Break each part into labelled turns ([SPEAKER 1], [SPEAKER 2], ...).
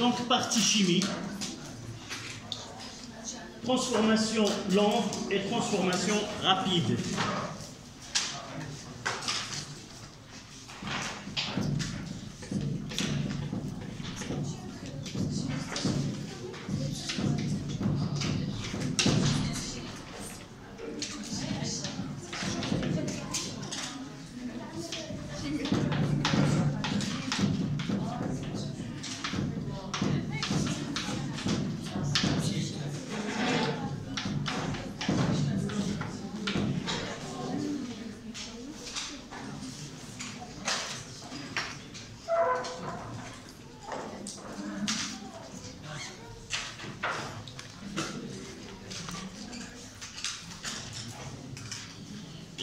[SPEAKER 1] Donc, partie chimie, transformation lente et transformation rapide.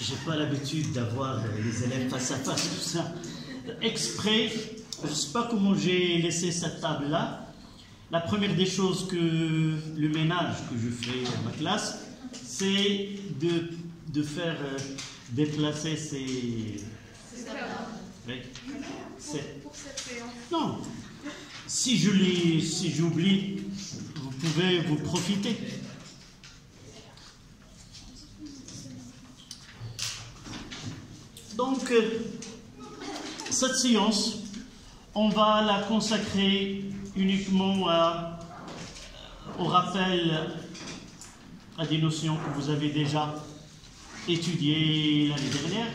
[SPEAKER 1] J'ai pas l'habitude d'avoir les élèves face à face, tout ça. Exprès, je ne sais pas comment j'ai laissé cette table-là. La première des choses que le ménage que je fais à ma classe, c'est de faire déplacer ces... Oui. Non. Si j'oublie, vous pouvez vous profiter. Donc, cette séance, on va la consacrer uniquement au rappel à des notions que vous avez déjà étudiées l'année dernière.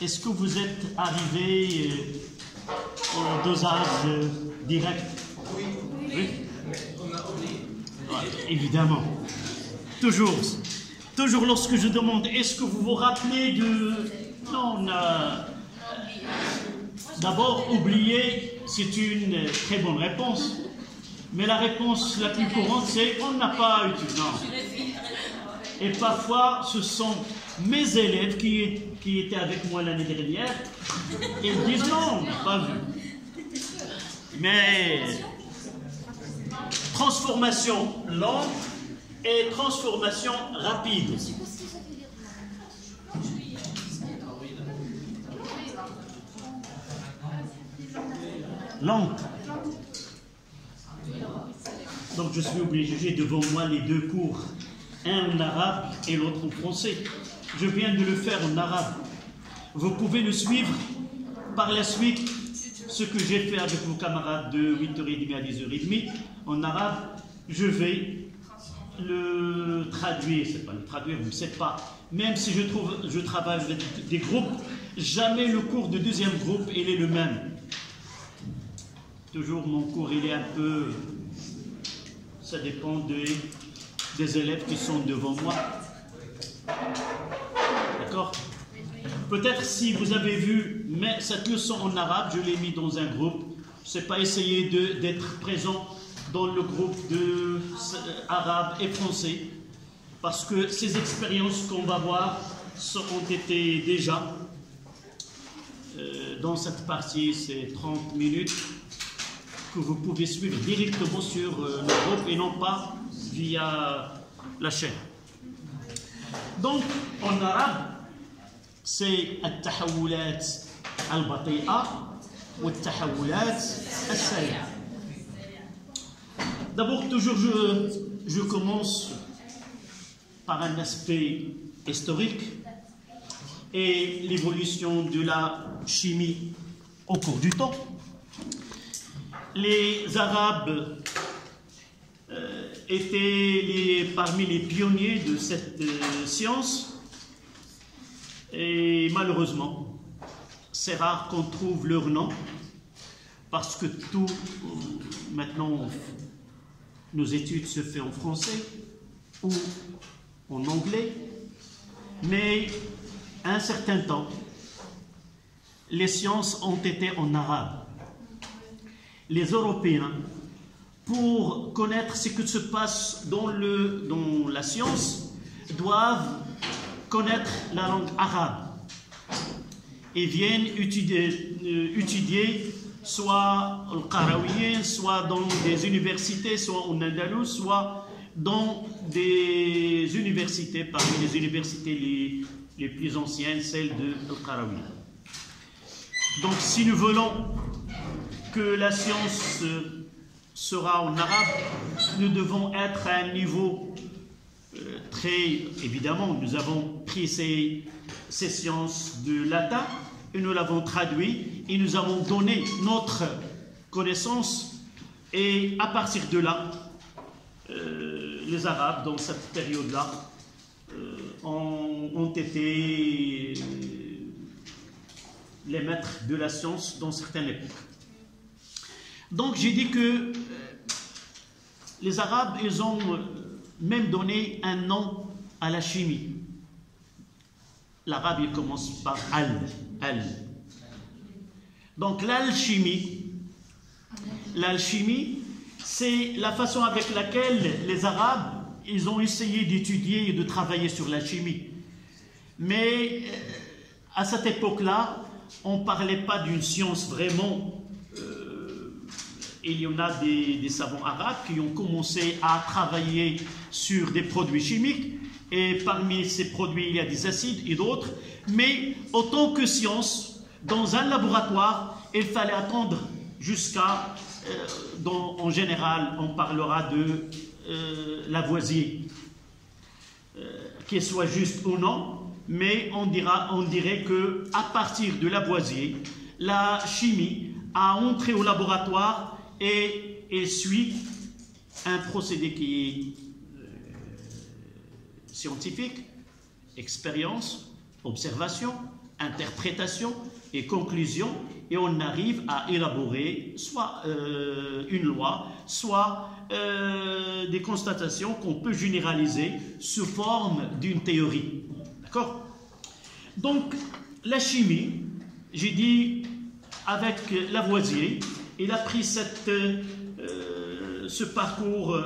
[SPEAKER 1] Est-ce que vous êtes arrivé au dosage direct? Oui. Oui. Évidemment. Toujours lorsque je demande, est-ce que vous vous rappelez de... Non, on a d'abord oublié, c'est une très bonne réponse. Mais la réponse la plus courante, c'est on n'a pas étudié. Non. Et parfois, ce sont mes élèves qui étaient avec moi l'année dernière. Ils disent non, on n'a pas vu. Mais transformation lente et transformation rapide. Lente. Donc je suis obligé devant moi les deux cours, un en arabe et l'autre en français. Je viens de le faire en arabe. Vous pouvez le suivre par la suite, ce que j'ai fait avec vos camarades de 8h30 à 10h30 en arabe. Je vais le traduire, c'est pas le traduire, vous ne savez pas. Même si je travaille avec des groupes, jamais le cours de deuxième groupe il est le même. Toujours mon cours il est un peu, ça dépend des élèves qui sont devant moi. D'accord? Peut-être si vous avez vu, mais cette leçon en arabe, je l'ai mis dans un groupe. Je n'ai pas essayé d'être présent dans le groupe de arabe et français, parce que ces expériences qu'on va voir ont été déjà, dans cette partie, c'est 30 minutes, que vous pouvez suivre directement sur le groupe et non pas via la chaîne. Donc, en arabe, c'est التحولات البطيئة والتحولات السريعة. D'abord, toujours, je commence par un aspect historique et l'évolution de la chimie au cours du temps. Les Arabes étaient parmi les pionniers de cette science et malheureusement, c'est rare qu'on trouve leur nom parce que tout, maintenant, nos études se font en français ou en anglais, mais à un certain temps, les sciences ont été en arabe. Les Européens, pour connaître ce qui se passe dans la science, doivent connaître la langue arabe et viennent étudier soit au Qarawiyyin, soit dans des universités, soit en Andalous, soit dans des universités, parmi les universités les plus anciennes, celles de Al-Qarawiyyin. Donc si nous voulons que la science sera en arabe, nous devons être à un niveau très... Évidemment, nous avons pris ces sciences de latin et nous l'avons traduit et nous avons donné notre connaissance, et à partir de là, les Arabes, dans cette période-là, ont été les maîtres de la science dans certaines époques. Donc j'ai dit que les Arabes, ils ont même donné un nom à la chimie. L'arabe, il commence par al. Donc l'alchimie, c'est la façon avec laquelle les Arabes, ils ont essayé d'étudier et de travailler sur la chimie. Mais à cette époque-là, on ne parlait pas d'une science vraiment. Il y en a des savants arabes qui ont commencé à travailler sur des produits chimiques. Et parmi ces produits, il y a des acides et d'autres. Mais autant que science, dans un laboratoire, il fallait attendre jusqu'à... en général, on parlera de Lavoisier, qu'il soit juste ou non, mais on dirait qu'à partir de Lavoisier, la chimie a entré au laboratoire et elle suit un procédé qui est scientifique, expérience, observation, interprétation et conclusion, et on arrive à élaborer soit une loi, soit des constatations qu'on peut généraliser sous forme d'une théorie. D'accord? Donc, la chimie, j'ai dit, avec Lavoisier, il a pris ce parcours,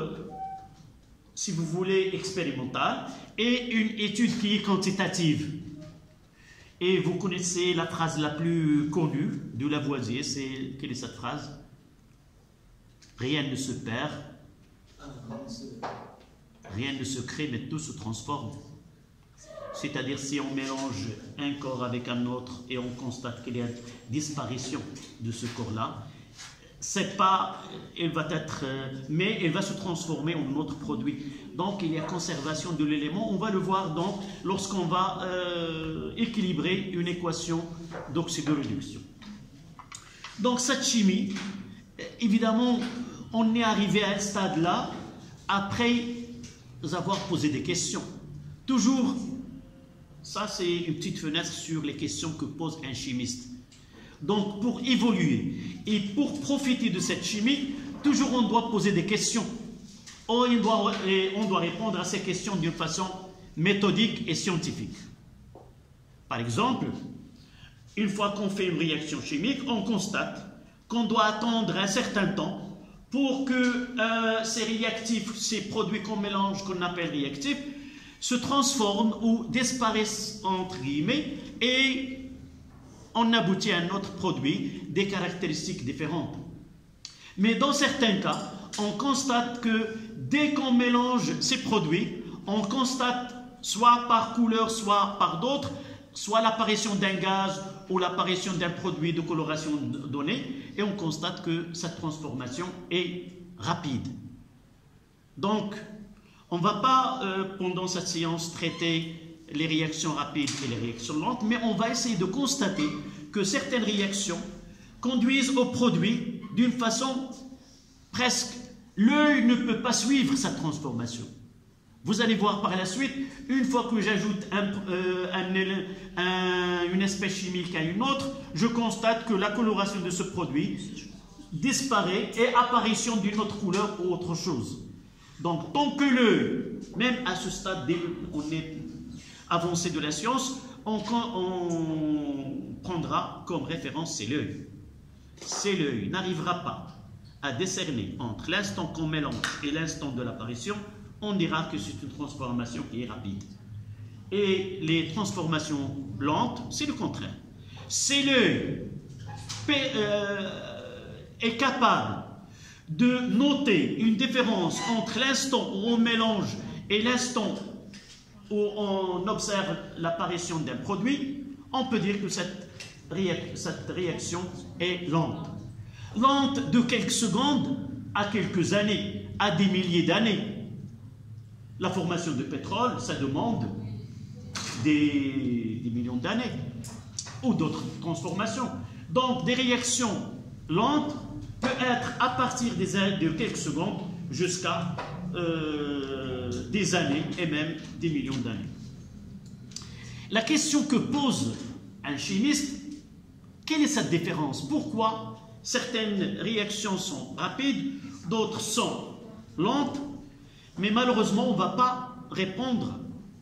[SPEAKER 1] si vous voulez, expérimental, et une étude qui est quantitative. Et vous connaissez la phrase la plus connue de Lavoisier, quelle est cette phrase? Rien ne se perd, rien ne se crée, mais tout se transforme. C'est-à-dire, si on mélange un corps avec un autre et on constate qu'il y a disparition de ce corps-là, c'est pas, elle va être, mais elle va se transformer en autre produit. Donc il y a conservation de l'élément. On va le voir donc lorsqu'on va équilibrer une équation d'oxydoréduction. Donc cette chimie, évidemment, on est arrivé à un stade-là après avoir posé des questions. Toujours, ça c'est une petite fenêtre sur les questions que pose un chimiste. Donc pour évoluer et pour profiter de cette chimie, toujours on doit poser des questions. On doit répondre à ces questions d'une façon méthodique et scientifique. Par exemple, une fois qu'on fait une réaction chimique, on constate qu'on doit attendre un certain temps pour que ces réactifs, ces produits qu'on mélange, qu'on appelle réactifs, se transforment ou disparaissent entre guillemets, et on aboutit à un autre produit, des caractéristiques différentes. Mais dans certains cas, on constate que dès qu'on mélange ces produits, on constate soit par couleur, soit par d'autres, soit l'apparition d'un gaz ou l'apparition d'un produit de coloration donné, et on constate que cette transformation est rapide. Donc, on ne va pas, pendant cette séance, traiter les réactions rapides et les réactions lentes, mais on va essayer de constater que certaines réactions conduisent au produit d'une façon presque... L'œil ne peut pas suivre cette transformation. Vous allez voir par la suite, une fois que j'ajoute une espèce chimique à une autre, je constate que la coloration de ce produit disparaît et apparition d'une autre couleur ou autre chose. Donc, tant que l'œil, même à ce stade, on est avancé de la science, on prendra comme référence, c'est l'œil. C'est l'œil n'arrivera pas à décerner entre l'instant qu'on mélange et l'instant de l'apparition, on dira que c'est une transformation qui est rapide. Et les transformations lentes, c'est le contraire. C'est l'œil est capable de noter une différence entre l'instant où on mélange et l'instant où on observe l'apparition d'un produit, on peut dire que cette réaction est lente. Lente de quelques secondes à quelques années, à des milliers d'années. La formation de pétrole, ça demande des millions d'années, ou d'autres transformations. Donc, des réactions lentes peuvent être à partir de quelques secondes jusqu'à des années et même des millions d'années. La question que pose un chimiste, quelle est cette différence? Pourquoi certaines réactions sont rapides, d'autres sont lentes? Mais malheureusement, on ne va pas répondre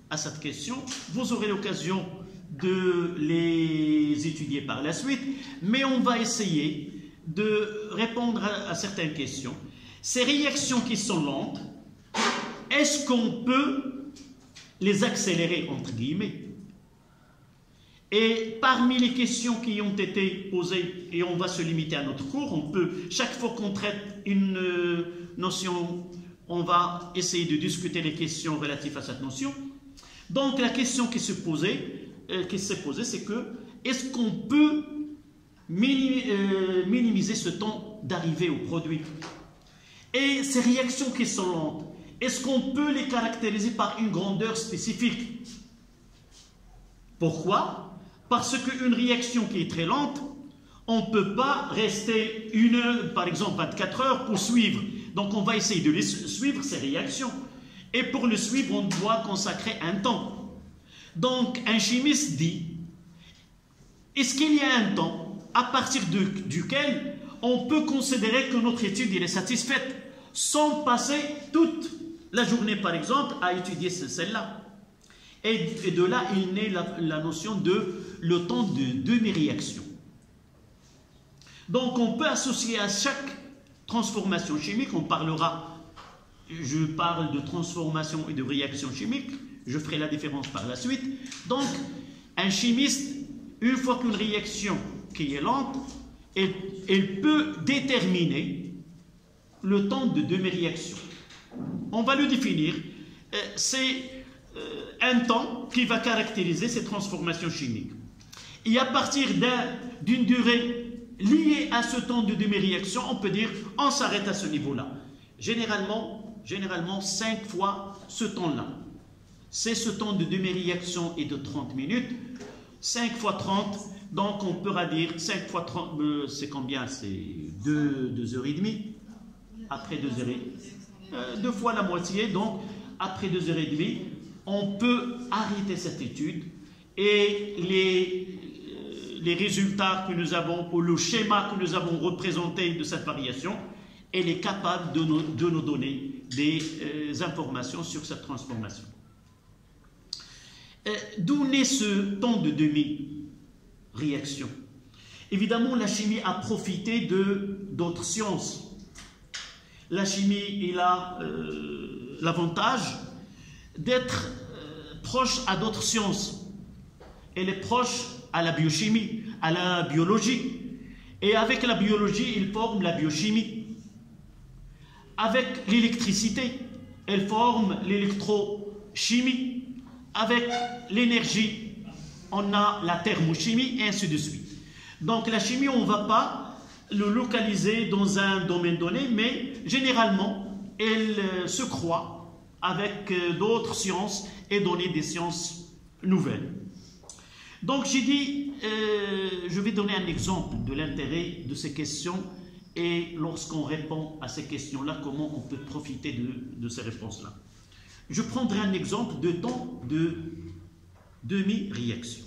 [SPEAKER 1] à cette question. Vous aurez l'occasion de les étudier par la suite, mais on va essayer de répondre à certaines questions. Ces réactions qui sont lentes, est-ce qu'on peut les accélérer, entre guillemets? Et parmi les questions qui ont été posées, et on va se limiter à notre cours, on peut, chaque fois qu'on traite une notion, on va essayer de discuter les questions relatives à cette notion. Donc la question qui s'est posée, c'est que, est-ce qu'on peut minimiser ce temps d'arrivée au produit? Et ces réactions qui sont lentes, est-ce qu'on peut les caractériser par une grandeur spécifique? Pourquoi? Parce qu'une réaction qui est très lente, on ne peut pas rester par exemple 24 heures pour suivre. Donc on va essayer de suivre ces réactions. Et pour le suivre, on doit consacrer un temps. Donc un chimiste dit, est-ce qu'il y a un temps à partir duquel on peut considérer que notre étude est satisfaite sans passer toute la journée, par exemple, à étudier celle-là? Et de là, il naît la notion de le temps de demi-réaction. Donc, on peut associer à chaque transformation chimique, je parle de transformation et de réaction chimique, je ferai la différence par la suite. Donc, un chimiste, une fois qu'une réaction qui est lente, elle peut déterminer le temps de demi-réaction. On va le définir. C'est un temps qui va caractériser ces transformations chimiques. Et à partir d'une durée liée à ce temps de demi-réaction, on peut dire on s'arrête à ce niveau-là. Généralement 5 fois ce temps-là. C'est ce temps de demi-réaction est de 30 minutes. 5 fois 30, donc on pourra dire 5 fois 30, c'est combien? C'est 2 heures et demie. Après 2 heures et demie. 2 fois la moitié, donc après 2 heures et demie, on peut arrêter cette étude et les résultats que nous avons, ou le schéma que nous avons représenté de cette variation, elle est capable de nous donner des informations sur cette transformation. D'où naît ce temps de demi-réaction? Évidemment, la chimie a profité d'autres sciences. La chimie, elle a l'avantage d'être proche à d'autres sciences. Elle est proche à la biochimie, à la biologie. Et avec la biologie, il forme la biochimie. Avec l'électricité, elle forme l'électrochimie. Avec l'énergie, on a la thermochimie, et ainsi de suite. Donc la chimie, on ne va pas le localiser dans un domaine donné, mais généralement, elle se croit avec d'autres sciences et donner des sciences nouvelles. Donc j'ai dit, je vais donner un exemple de l'intérêt de ces questions et lorsqu'on répond à ces questions-là, comment on peut profiter de ces réponses-là. Je prendrai un exemple de temps de demi-réaction.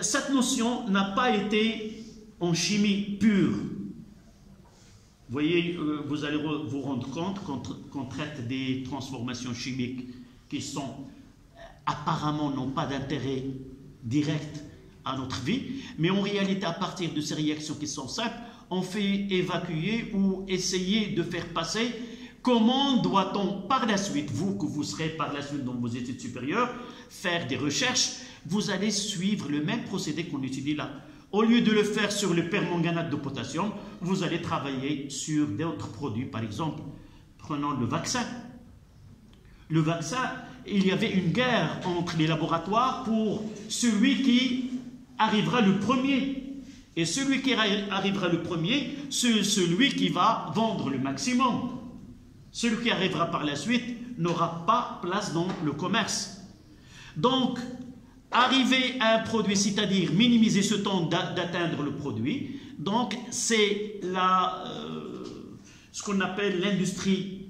[SPEAKER 1] Cette notion n'a pas été en chimie pure. Vous voyez, vous allez vous rendre compte qu'on traite des transformations chimiques qui sont apparemment n'ont pas d'intérêt direct à notre vie, mais en réalité, à partir de ces réactions qui sont simples, on fait évacuer ou essayer de faire passer comment doit-on par la suite, vous que vous serez par la suite dans vos études supérieures, faire des recherches, vous allez suivre le même procédé qu'on étudie là. Au lieu de le faire sur le permanganate de potassium, vous allez travailler sur d'autres produits. Par exemple, prenons le vaccin. Le vaccin, il y avait une guerre entre les laboratoires pour celui qui arrivera le premier. Et celui qui arrivera le premier, c'est celui qui va vendre le maximum. Celui qui arrivera par la suite n'aura pas place dans le commerce. Donc, arriver à un produit, c'est-à-dire minimiser ce temps d'atteindre le produit, donc c'est ce qu'on appelle l'industrie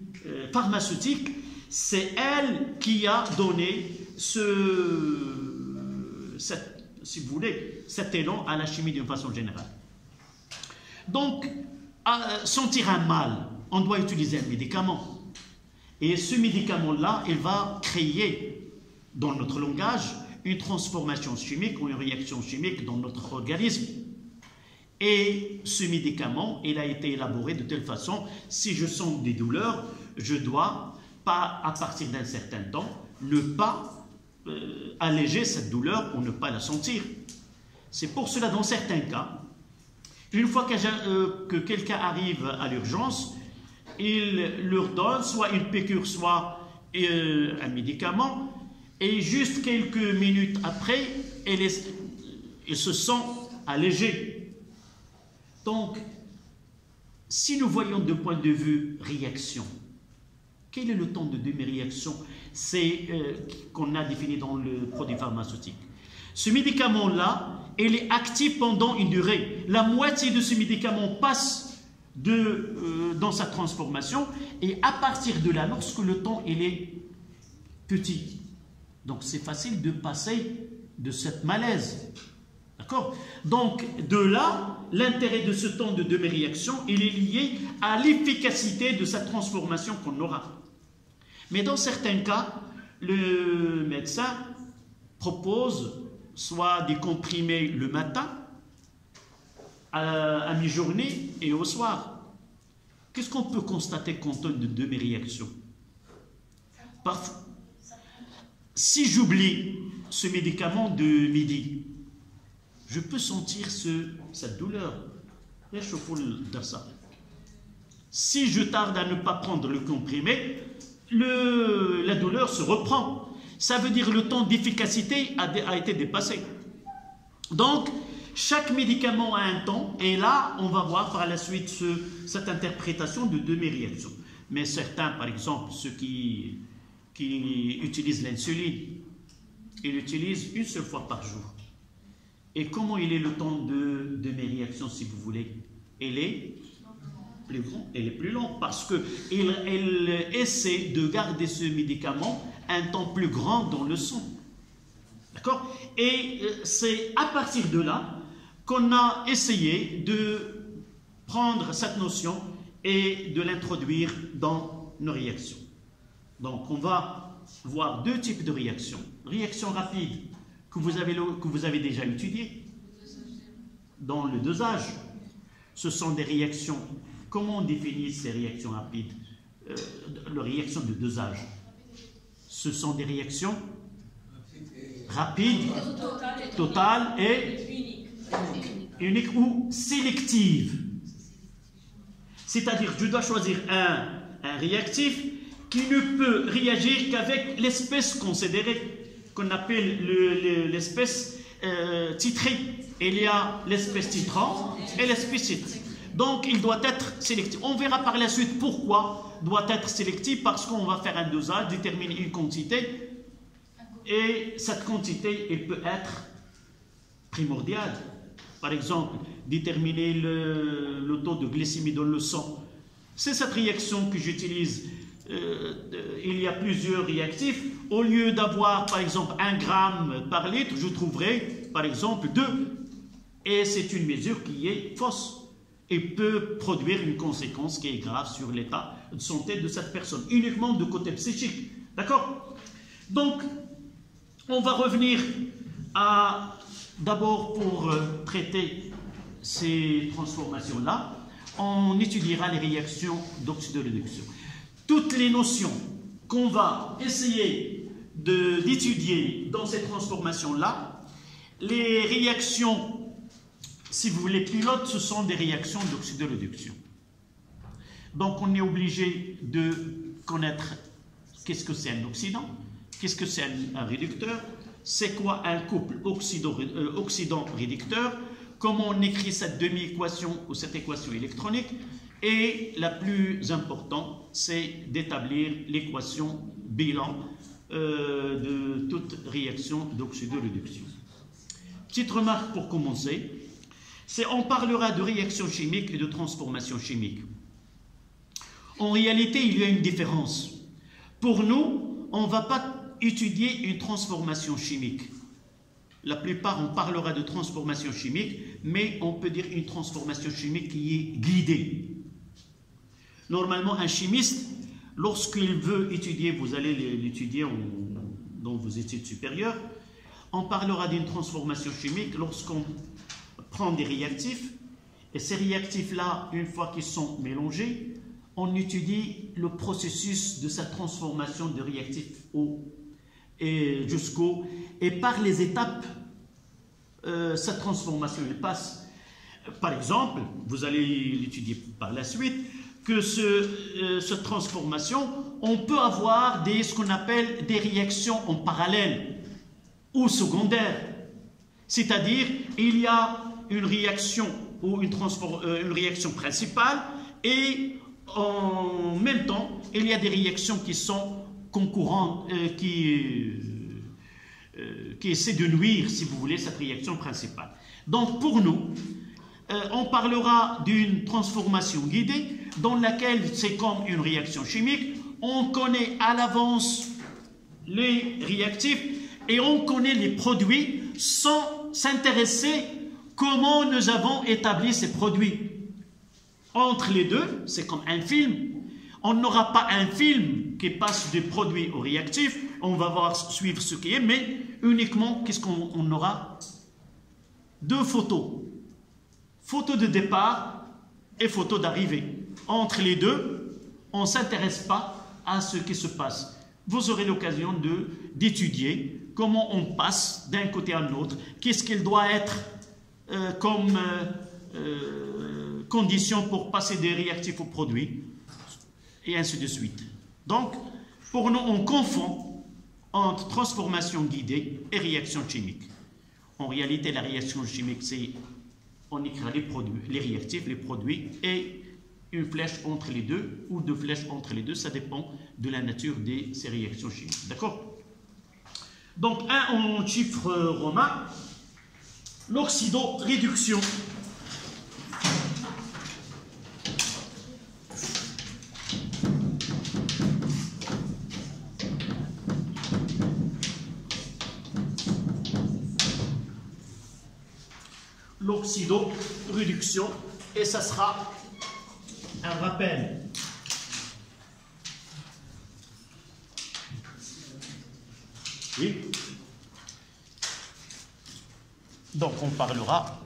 [SPEAKER 1] pharmaceutique, c'est elle qui a donné si vous voulez, cet élan à la chimie d'une façon générale. Donc, à sentir un mal, on doit utiliser un médicament. Et ce médicament-là, il va créer, dans notre langage, une transformation chimique ou une réaction chimique dans notre organisme. Et ce médicament, il a été élaboré de telle façon, si je sens des douleurs, je dois, pas à partir d'un certain temps, ne pas alléger cette douleur ou ne pas la sentir. C'est pour cela, dans certains cas, une fois que quelqu'un arrive à l'urgence, il leur donne soit une piqûre, soit un médicament, et juste quelques minutes après, il se sent allégé. Donc, si nous voyons d'un point de vue réaction, quel est le temps de demi-réaction? C'est qu'on a défini dans le produit pharmaceutique. Ce médicament-là, il est actif pendant une durée. La moitié de ce médicament passe dans sa transformation, et à partir de là, lorsque le temps il est petit, donc c'est facile de passer de cette malaise. D'accord? Donc, de là, l'intérêt de ce temps de demi-réaction, il est lié à l'efficacité de sa transformation qu'on aura. Mais dans certains cas, le médecin propose soit des comprimés le matin, à mi-journée et au soir. Qu'est-ce qu'on peut constater compte tenu de demi-réaction? Si j'oublie ce médicament de midi, je peux sentir cette douleur. Si je tarde à ne pas prendre le comprimé, la douleur se reprend. Ça veut dire que le temps d'efficacité a été dépassé. Donc, chaque médicament a un temps, et là, on va voir par la suite cette interprétation de demi-réaction. Mais certains, par exemple, ceux qui utilisent l'insuline, ils l'utilisent une seule fois par jour. Et comment il est le temps de demi-réaction, si vous voulez? Il est plus grand, il est plus long, parce qu'il essaie de garder ce médicament un temps plus grand dans le sang. D'accord? Et c'est à partir de là qu'on a essayé de prendre cette notion et de l'introduire dans nos réactions. Donc, on va voir deux types de réactions. Réaction rapide, que vous avez déjà étudiée dans le dosage. Ce sont des réactions. Comment on définit ces réactions rapides? Les réactions de dosage. Ce sont des réactions rapides, totales et uniques ou sélectives. C'est-à-dire, je dois choisir un réactif qui ne peut réagir qu'avec l'espèce considérée, qu'on appelle l'espèce titrée. Il y a l'espèce titrant et l'espèce titrée. Donc, il doit être sélectif. On verra par la suite pourquoi doit être sélectif, parce qu'on va faire un dosage, déterminer une quantité, et cette quantité, elle peut être primordiale. Par exemple, déterminer le taux de glycémie dans le sang. C'est cette réaction que j'utilise. Il y a plusieurs réactifs. Au lieu d'avoir, par exemple, 1 gramme par litre, je trouverai, par exemple, 2. Et c'est une mesure qui est fausse et peut produire une conséquence qui est grave sur l'état de santé de cette personne, uniquement de côté psychique. D'accord? Donc, on va revenir d'abord pour traiter ces transformations-là, on étudiera les réactions d'oxydoréduction. Toutes les notions qu'on va essayer d'étudier dans ces transformations-là, les réactions, si vous voulez, pilotes, ce sont des réactions d'oxydoréduction. Donc, on est obligé de connaître qu'est-ce que c'est un oxydant, qu'est-ce que c'est un réducteur, c'est quoi un couple oxydant-réducteur, comment on écrit cette demi-équation ou cette équation électronique. Et la plus importante, c'est d'établir l'équation bilan de toute réaction d'oxydoréduction. Petite remarque pour commencer, c'est on parlera de réaction chimique et de transformation chimique. En réalité, il y a une différence. Pour nous, on ne va pas étudier une transformation chimique. La plupart, on parlera de transformation chimique, mais on peut dire une transformation chimique qui est guidée. Normalement, un chimiste, lorsqu'il veut étudier, vous allez l'étudier dans vos études supérieures, on parlera d'une transformation chimique lorsqu'on prend des réactifs, et ces réactifs-là, une fois qu'ils sont mélangés, on étudie le processus de sa transformation de réactif et par les étapes, sa transformation elle passe. Par exemple, vous allez l'étudier par la suite, que cette transformation, on peut avoir ce qu'on appelle des réactions en parallèle ou secondaires. C'est-à-dire, il y a une réaction ou une réaction principale et en même temps, il y a des réactions qui sont concurrentes, qui essaient de nuire, si vous voulez, cette réaction principale. Donc, pour nous, on parlera d'une transformation guidée dans laquelle c'est comme une réaction chimique. On connaît à l'avance les réactifs et on connaît les produits sans s'intéresser comment nous avons établi ces produits. Entre les deux, c'est comme un film. On n'aura pas un film qui passe du produit au réactif. On va suivre ce qui est, mais uniquement, qu'est-ce qu'on aura? Deux photos. Photo de départ et photo d'arrivée. Entre les deux, on ne s'intéresse pas à ce qui se passe. Vous aurez l'occasion d'étudier comment on passe d'un côté à l'autre, qu'est-ce qu'il doit être comme condition pour passer des réactifs aux produits, et ainsi de suite. Donc, pour nous, on confond entre transformation guidée et réaction chimique. En réalité, la réaction chimique, c'est on écrira les réactifs, les produits, et une flèche entre les deux, ou deux flèches entre les deux, ça dépend de la nature de ces réactions chimiques. D'accord? Donc, en chiffre romain, l'oxydoréduction. L'oxydoréduction, et ça sera un rappel. Oui. Donc on parlera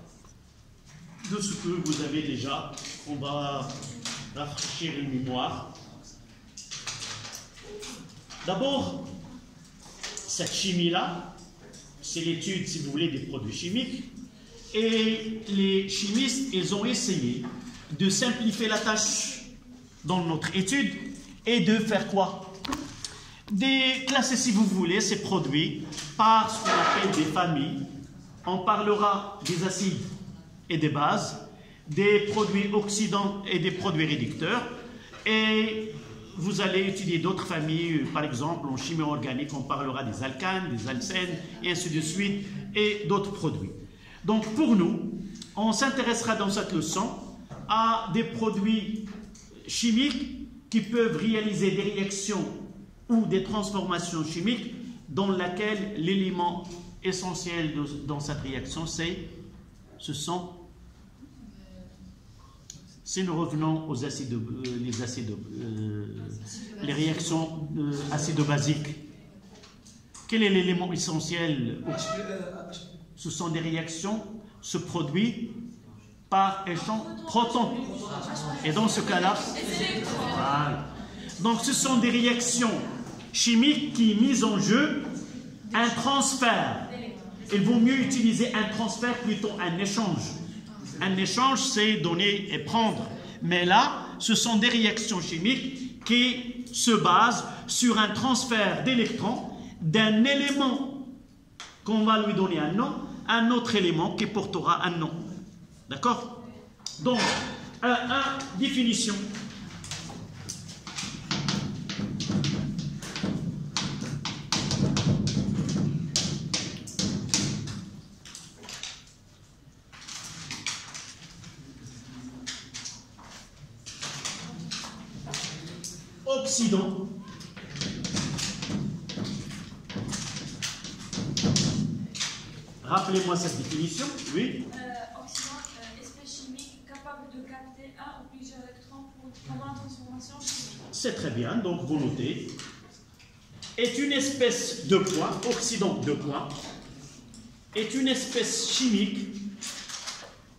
[SPEAKER 1] de ce que vous avez déjà. On va rafraîchir une mémoire. D'abord, cette chimie-là, c'est l'étude, si vous voulez, des produits chimiques. Et les chimistes, ils ont essayé de simplifier la tâche dans notre étude et de faire quoi? De classer, si vous voulez, ces produits par ce qu'on appelle des familles. On parlera des acides et des bases, des produits oxydants et des produits réducteurs. Et vous allez étudier d'autres familles, par exemple en chimie organique, on parlera des alcanes, des alcènes, et ainsi de suite, et d'autres produits. Donc pour nous, on s'intéressera dans cette leçon à des produits chimiques qui peuvent réaliser des réactions ou des transformations chimiques dans laquelle l'élément essentiel dans cette réaction, si nous revenons aux acides, les réactions acido-basiques, quel est l'élément essentiel? Ce sont des réactions se produisent par échange proton. Et dans ce cas-là, voilà. Donc ce sont des réactions chimiques qui misent en jeu un transfert. Il vaut mieux utiliser un transfert plutôt un échange. Un échange, c'est donner et prendre. Mais là, ce sont des réactions chimiques qui se basent sur un transfert d'électrons d'un élément qu'on va lui donner un nom, un autre élément qui portera un nom. D'accord? Donc, 1, définition. Occident. Rappelez-moi cette définition. Oui.
[SPEAKER 2] Occident, espèce chimique capable de capter un ou plusieurs électrons pendant la transformation chimique.
[SPEAKER 1] C'est très bien, donc vous notez. Est une espèce de poids, Occident de poids, est une espèce chimique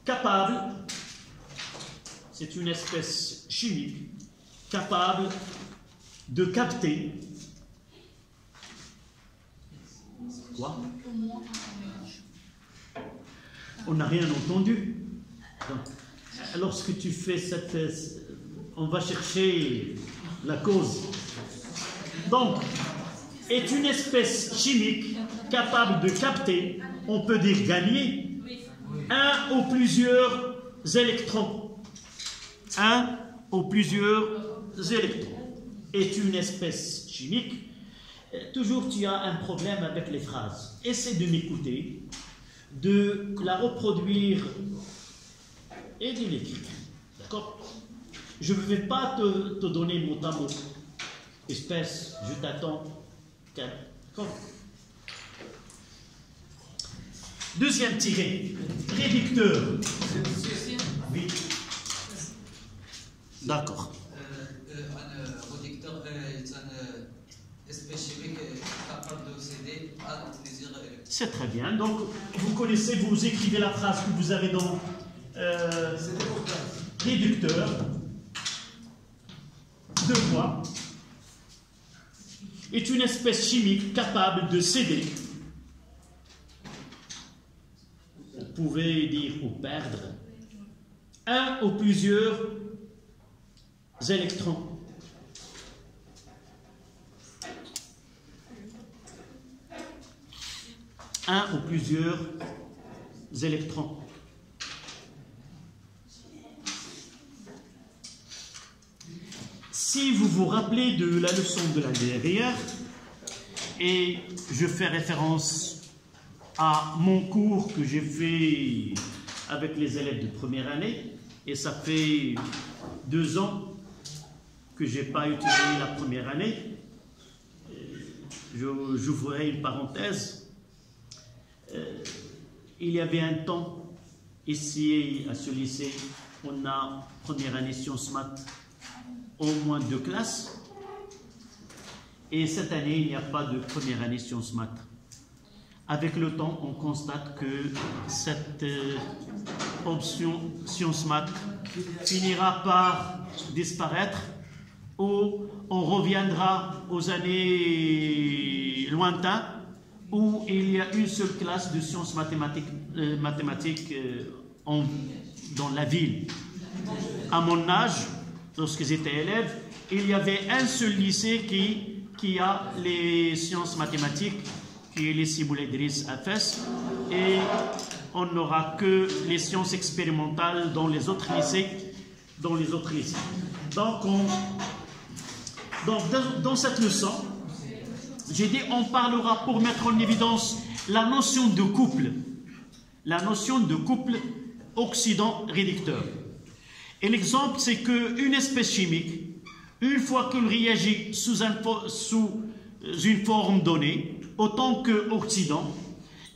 [SPEAKER 1] capable, c'est une espèce chimique capable de capter. Quoi? On n'a rien entendu. Donc, lorsque tu fais cette... On va chercher la cause. Donc, est une espèce chimique capable de capter, on peut dire gagner, un ou plusieurs électrons. Un ou plusieurs électrons. Est une espèce chimique. Toujours tu as un problème avec les phrases. Essaie de m'écouter, de la reproduire et de l'écrire. D'accord? Je ne vais pas te donner mot à mot. Espèce, je t'attends. D'accord? Deuxième tiré. Réducteur. Oui. D'accord.
[SPEAKER 3] Un réducteur est une espèce chimique capable d'oxyder à plusieurs électrons.
[SPEAKER 1] C'est très bien. Donc, vous connaissez, vous écrivez la phrase que vous avez dans réducteur. De quoi est une espèce chimique capable de céder. Vous pouvez dire ou perdre un ou plusieurs électrons. Un ou plusieurs électrons. Si vous vous rappelez de la leçon de l'année dernière, et je fais référence à mon cours que j'ai fait avec les élèves de première année, et ça fait 2 ans que je n'ai pas utilisé la première année, j'ouvrirai une parenthèse. Il y avait un temps, ici à ce lycée, on a première année sciences maths, au moins 2 classes, et cette année, il n'y a pas de première année sciences maths. Avec le temps, on constate que cette option sciences maths finira par disparaître, ou on reviendra aux années lointaines, où il y a une seule classe de sciences mathématiques, dans la ville. À mon âge, lorsque j'étais élève, il y avait un seul lycée qui a les sciences mathématiques, qui est les Boulay Idriss à Fès, et on n'aura que les sciences expérimentales dans les autres lycées. Donc, dans cette leçon, j'ai dit on parlera pour mettre en évidence la notion de couple. La notion de couple oxydant-réducteur. Et l'exemple, c'est qu'une espèce chimique, une fois qu'elle réagit sous une forme donnée, autant qu'oxydant,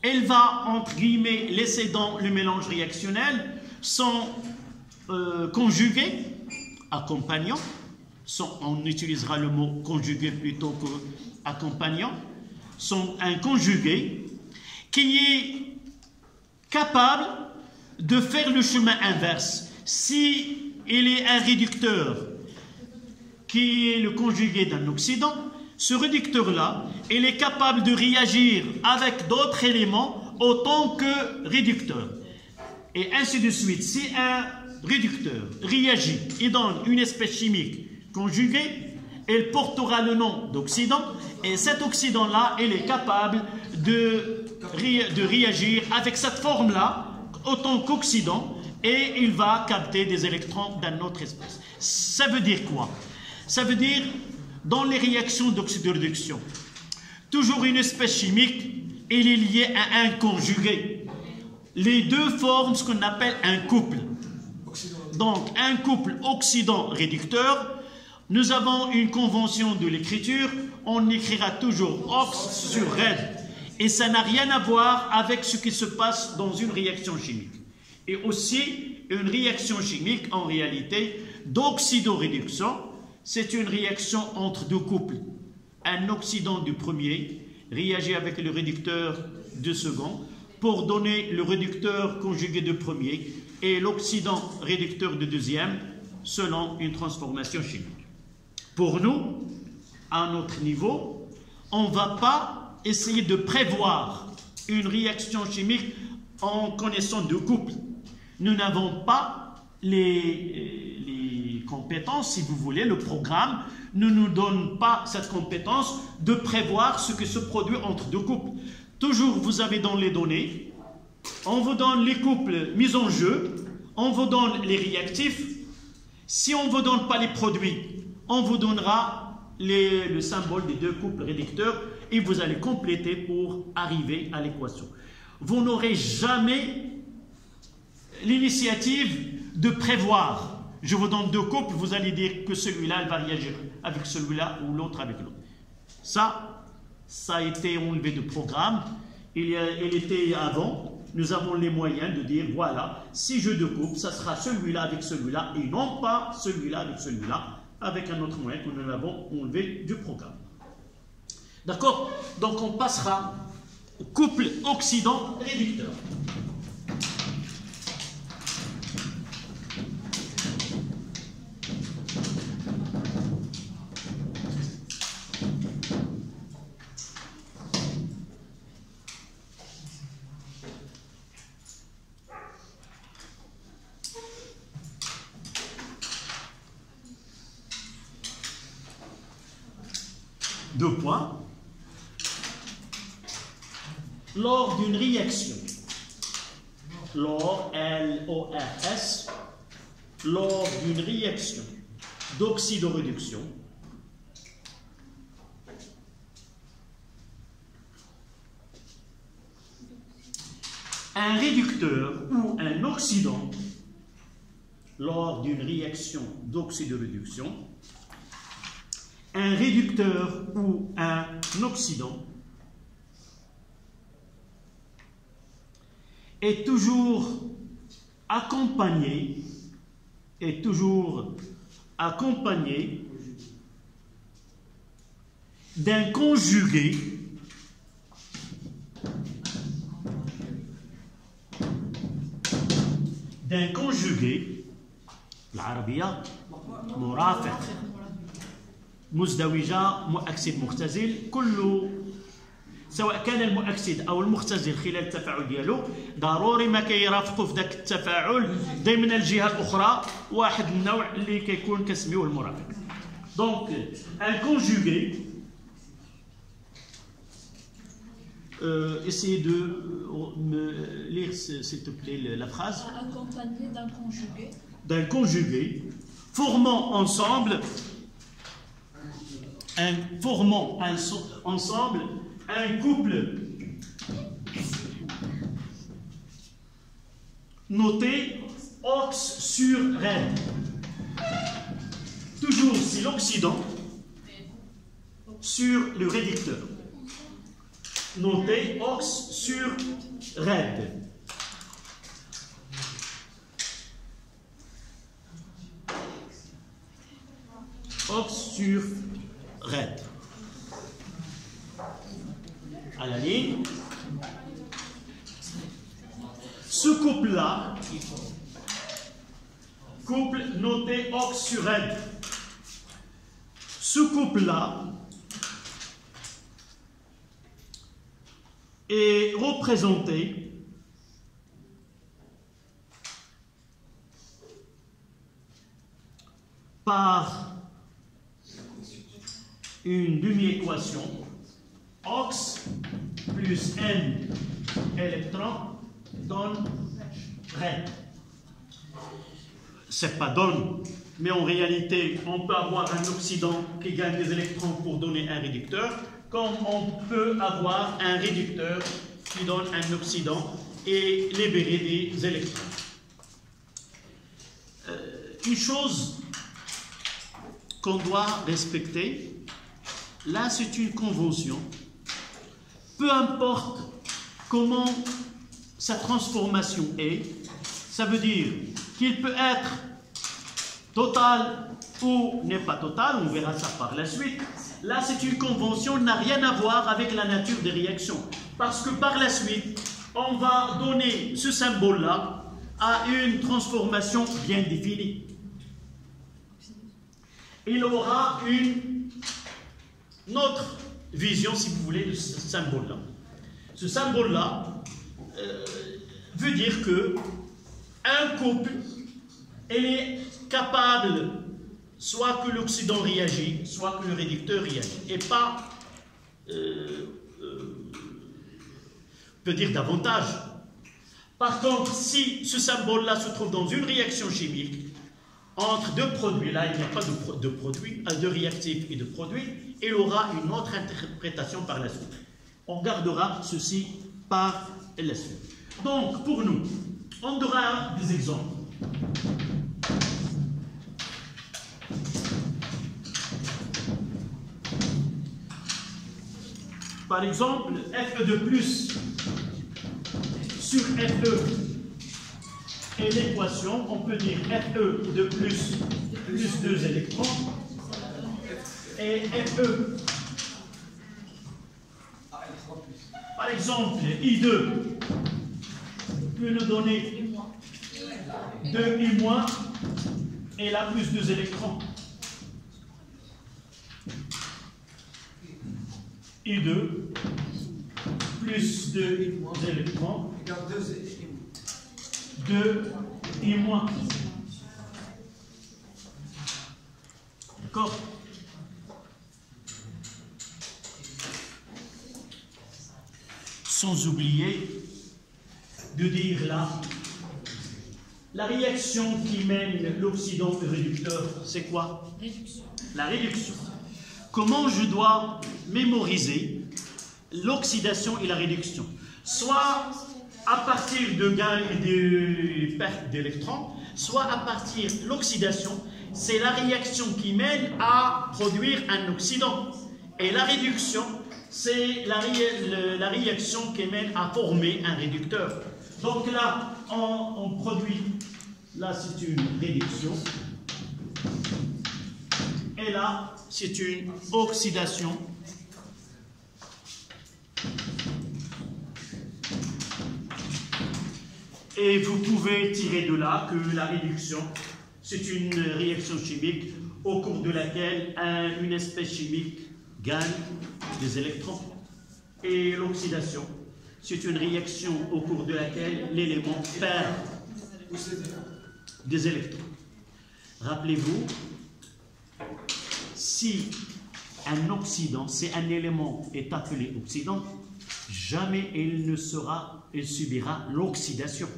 [SPEAKER 1] elle va, entre guillemets, laisser dans le mélange réactionnel son conjugué, accompagnant, on utilisera le mot conjugué plutôt que accompagnant, un conjugué qui est capable de faire le chemin inverse. Si il est un réducteur qui est le conjugué d'un oxydant, ce réducteur-là, il est capable de réagir avec d'autres éléments autant que réducteur. Et ainsi de suite. Si un réducteur réagit et donne une espèce chimique conjuguée, elle portera le nom d'oxydant, et cet oxydant-là, il est capable de réagir avec cette forme-là autant qu'oxydant, et il va capter des électrons d'une autre espèce. Ça veut dire quoi? Ça veut dire, dans les réactions d'oxydoréduction, toujours une espèce chimique, elle est liée à un conjugué. Les deux forment ce qu'on appelle un couple. Donc, un couple oxydant-réducteur. Nous avons une convention de l'écriture, on écrira toujours ox sur red. Et ça n'a rien à voir avec ce qui se passe dans une réaction chimique. Et aussi, une réaction chimique, en réalité, d'oxydoréduction, c'est une réaction entre deux couples. Un oxydant du premier réagit avec le réducteur du second pour donner le réducteur conjugué du premier et l'oxydant réducteur du deuxième selon une transformation chimique. Pour nous, à notre niveau, on ne va pas essayer de prévoir une réaction chimique en connaissant deux couples. Nous n'avons pas les compétences, si vous voulez, le programme ne nous donne pas cette compétence de prévoir ce qui se produit entre deux couples. Toujours, vous avez dans les données, on vous donne les couples mis en jeu, on vous donne les réactifs. Si on ne vous donne pas les produits, on vous donnera le symbole des deux couples réducteurs et vous allez compléter pour arriver à l'équation. Vous n'aurez jamais l'initiative de prévoir. Je vous donne deux couples, vous allez dire que celui-là va réagir avec celui-là ou l'autre avec l'autre. Ça a été enlevé du programme. Il était avant. Nous avons les moyens de dire, voilà, si je découpe, ça sera celui-là avec celui-là et non pas celui-là avec celui-là, avec un autre moyen que nous l'avons enlevé du programme. D'accord? Donc on passera au couple oxydant-réducteur. Deux points. Lors d'une réaction, L-O-R-S, lors d'une réaction d'oxydoréduction, un réducteur ou un oxydant, lors d'une réaction d'oxydoréduction, un réducteur ou un oxydant est toujours accompagné d'un conjugué العربية مرافق مزدوجة مؤكسد مختزل كله سواء كان المؤكسد او المختزل خلال التفاعل ديالو ضروري ما كيرافقوا في ذاك التفاعل ضمن الجهه الاخرى واحد النوع اللي كيكون كنسميوه المرافق. دونك ان كونجوغي essayez de me lire s'il te plaît la phrase.
[SPEAKER 2] Accompagné
[SPEAKER 1] d'un conjugué formant ensemble un couple noté ox sur red. Toujours c'est l'oxydant sur le réducteur. Noté ox sur red. Ox sur red. À la ligne. Ce couple-là, couple noté ox sur red. Ce couple-là est représenté par une demi-équation ox plus n électrons donne red. c'est pas donne, mais en réalité, on peut avoir un oxydant qui gagne des électrons pour donner un réducteur, comme on peut avoir un réducteur qui donne un oxydant et libérer des électrons. Une chose qu'on doit respecter, là c'est une convention, peu importe comment sa transformation est, ça veut dire qu'il peut être total ou n'est pas total, on verra ça par la suite. Là c'est une convention, n'a rien à voir avec la nature des réactions, parce que par la suite, on va donner ce symbole-là à une transformation bien définie. Il aura une autre vision, si vous voulez, de ce symbole-là. Ce symbole-là veut dire que un couple, il est capable soit que l'oxydant réagit, soit que le réducteur réagit, et pas, peut dire davantage. Par contre, si ce symbole-là se trouve dans une réaction chimique, entre deux produits, là il n'y a pas de produit, de réactif et de produit, il aura une autre interprétation par la suite. On gardera ceci par la suite. Donc, pour nous, on aura des exemples. Par exemple, Fe2+ sur Fe et l'équation, on peut dire Fe2+ plus 2 électrons et Fe. Par exemple, I2 peut nous donner 2 I- et là plus 2 électrons. I2 plus 2 électrons, 2 I-. D'accord? Sans oublier de dire là, la réaction qui mène l'oxydant au réducteur, c'est quoi? Réduction. La réduction. Comment je dois mémoriser l'oxydation et la réduction? Soit à partir de gain et de perte d'électrons, soit à partir de l'oxydation, c'est la réaction qui mène à produire un oxydant. Et la réduction, c'est la réaction qui mène à former un réducteur. Donc là, on produit, là c'est une réduction, et là c'est une oxydation. Et vous pouvez tirer de là que la réduction, c'est une réaction chimique au cours de laquelle une espèce chimique gagne des électrons. Et l'oxydation, c'est une réaction au cours de laquelle l'élément perd des électrons. Rappelez-vous, si un oxydant, si un élément est appelé oxydant, jamais il subira l'oxydation.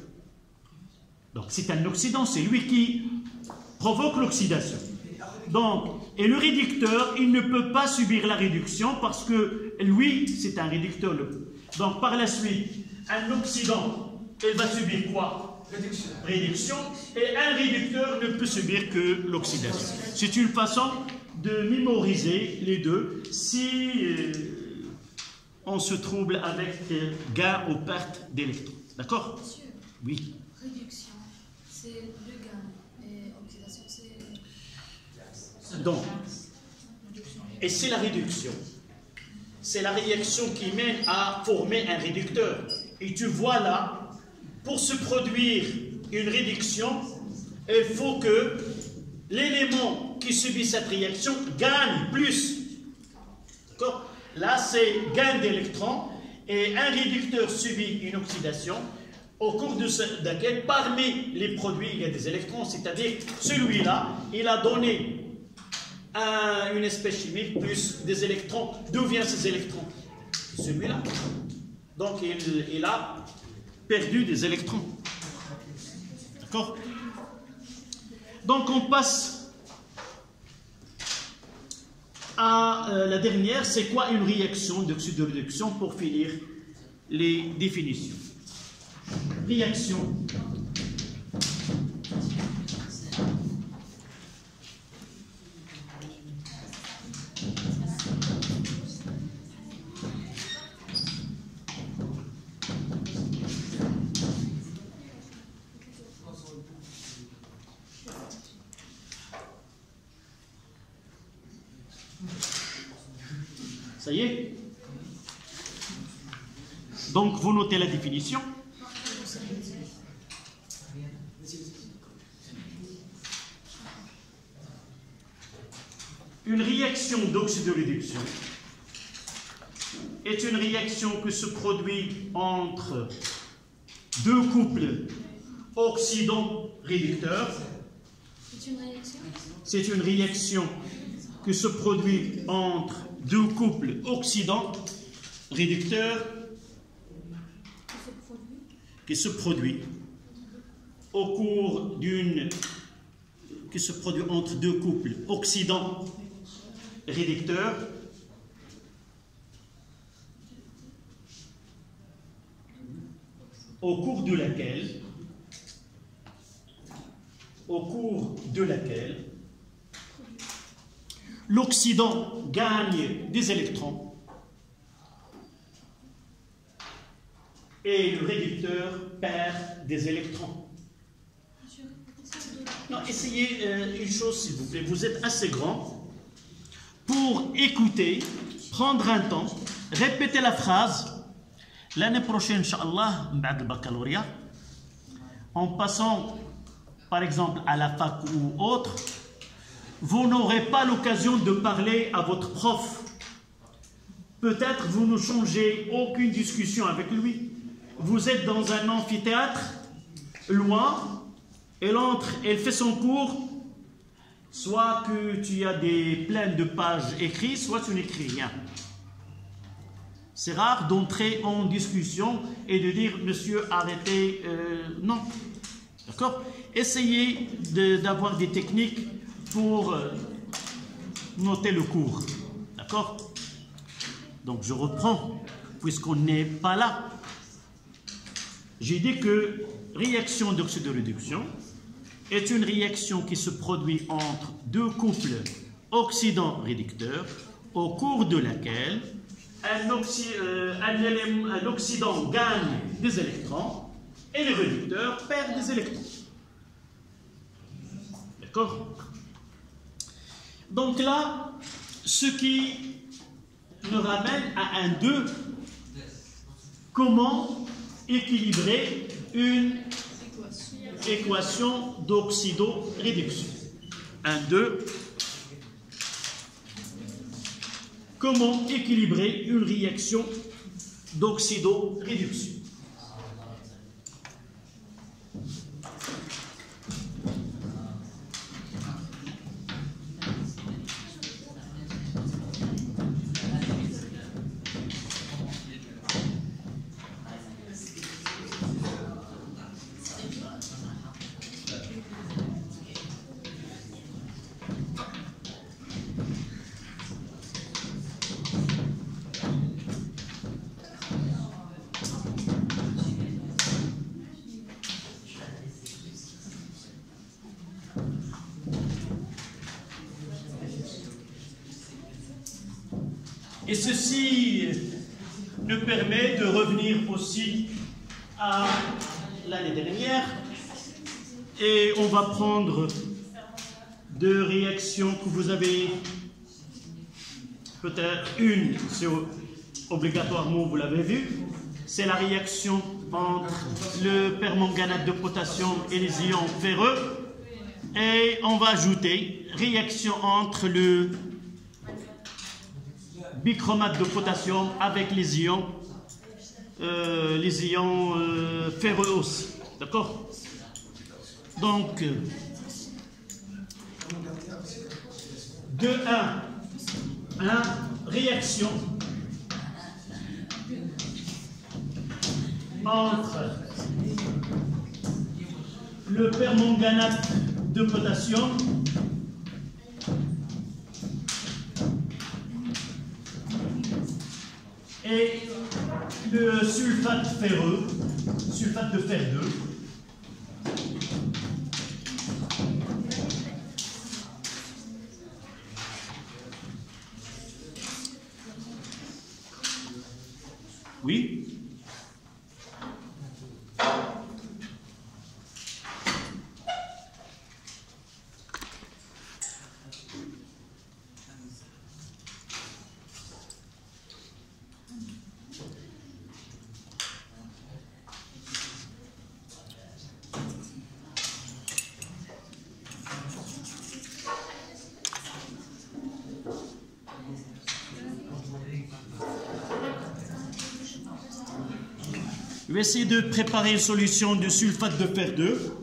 [SPEAKER 1] Donc c'est un oxydant, c'est lui qui provoque l'oxydation. Donc, et le réducteur, il ne peut pas subir la réduction parce que lui, c'est un réducteur. Donc par la suite, un oxydant, il va subir quoi? Réduction. Et un réducteur ne peut subir que l'oxydation. C'est une façon de mémoriser les deux si on se trouble avec gain ou perte d'électrons. D'accord?
[SPEAKER 2] Monsieur,
[SPEAKER 1] oui.
[SPEAKER 2] Réduction, c'est le gain. Et oxydation, c'est...
[SPEAKER 1] Donc, et c'est la réduction. C'est la réaction qui mène à former un réducteur. Et tu vois là, pour se produire une réduction, il faut que l'élément qui subit cette réaction gagne plus. D'accord? Là, c'est gain d'électrons et un réducteur subit une oxydation au cours de laquelle, parmi les produits, il y a des électrons, c'est-à-dire celui-là, il a donné une espèce chimique plus des électrons. D'où viennent ces électrons? Celui-là. Donc, il a perdu des électrons. D'accord? Donc on passe à la dernière, c'est quoi une réaction d'oxyde de réduction pour finir les définitions. Réaction. Ça y est? Donc, vous notez la définition. Une réaction d'oxyde de réduction est une réaction qui se produit entre deux couples oxydant-réducteurs. C'est une réaction qui se produit entre deux couples oxydant-réducteurs qui se produit au cours d'une qui se produit entre deux couples oxydant-réducteurs au cours de laquelle l'oxydant gagne des électrons et le réducteur perd des électrons. Non, essayez une chose s'il vous plaît, vous êtes assez grand pour écouter, prendre un temps, répéter la phrase. L'année prochaine, Inch'Allah, بعد البccalauréat, en passant par exemple à la fac ou autre, vous n'aurez pas l'occasion de parler à votre prof. Peut-être vous ne changez aucune discussion avec lui. Vous êtes dans un amphithéâtre, loin, elle entre, elle fait son cours, soit que tu as plein de pages écrites, soit tu n'écris rien. C'est rare d'entrer en discussion et de dire « Monsieur, arrêtez non. D'accord? Essayez d'avoir des techniques pour noter le cours. D'accord? Donc je reprends, puisqu'on n'est pas là. J'ai dit que réaction d'oxyde de réduction est une réaction qui se produit entre deux couples oxydant-réducteurs au cours de laquelle un oxydant gagne des électrons et le réducteur perd des électrons. D'accord? Donc là, ce qui nous ramène à un 2, comment équilibrer une équation d'oxydo-réduction. 1, 2. Comment équilibrer une réaction d'oxydo-réduction. Et ceci nous permet de revenir aussi à l'année dernière et on va prendre deux réactions que vous avez, peut-être une, c'est obligatoirement, vous l'avez vu, c'est la réaction entre le permanganate de potassium et les ions ferreux, et on va ajouter réaction entre le bichromate de potassium avec les ions ferreux aussi. D'accord? Donc, 1, réaction entre le permanganate de potassium et le sulfate ferreux, sulfate de fer 2. Oui. Je vais essayer de préparer une solution de sulfate de fer 2.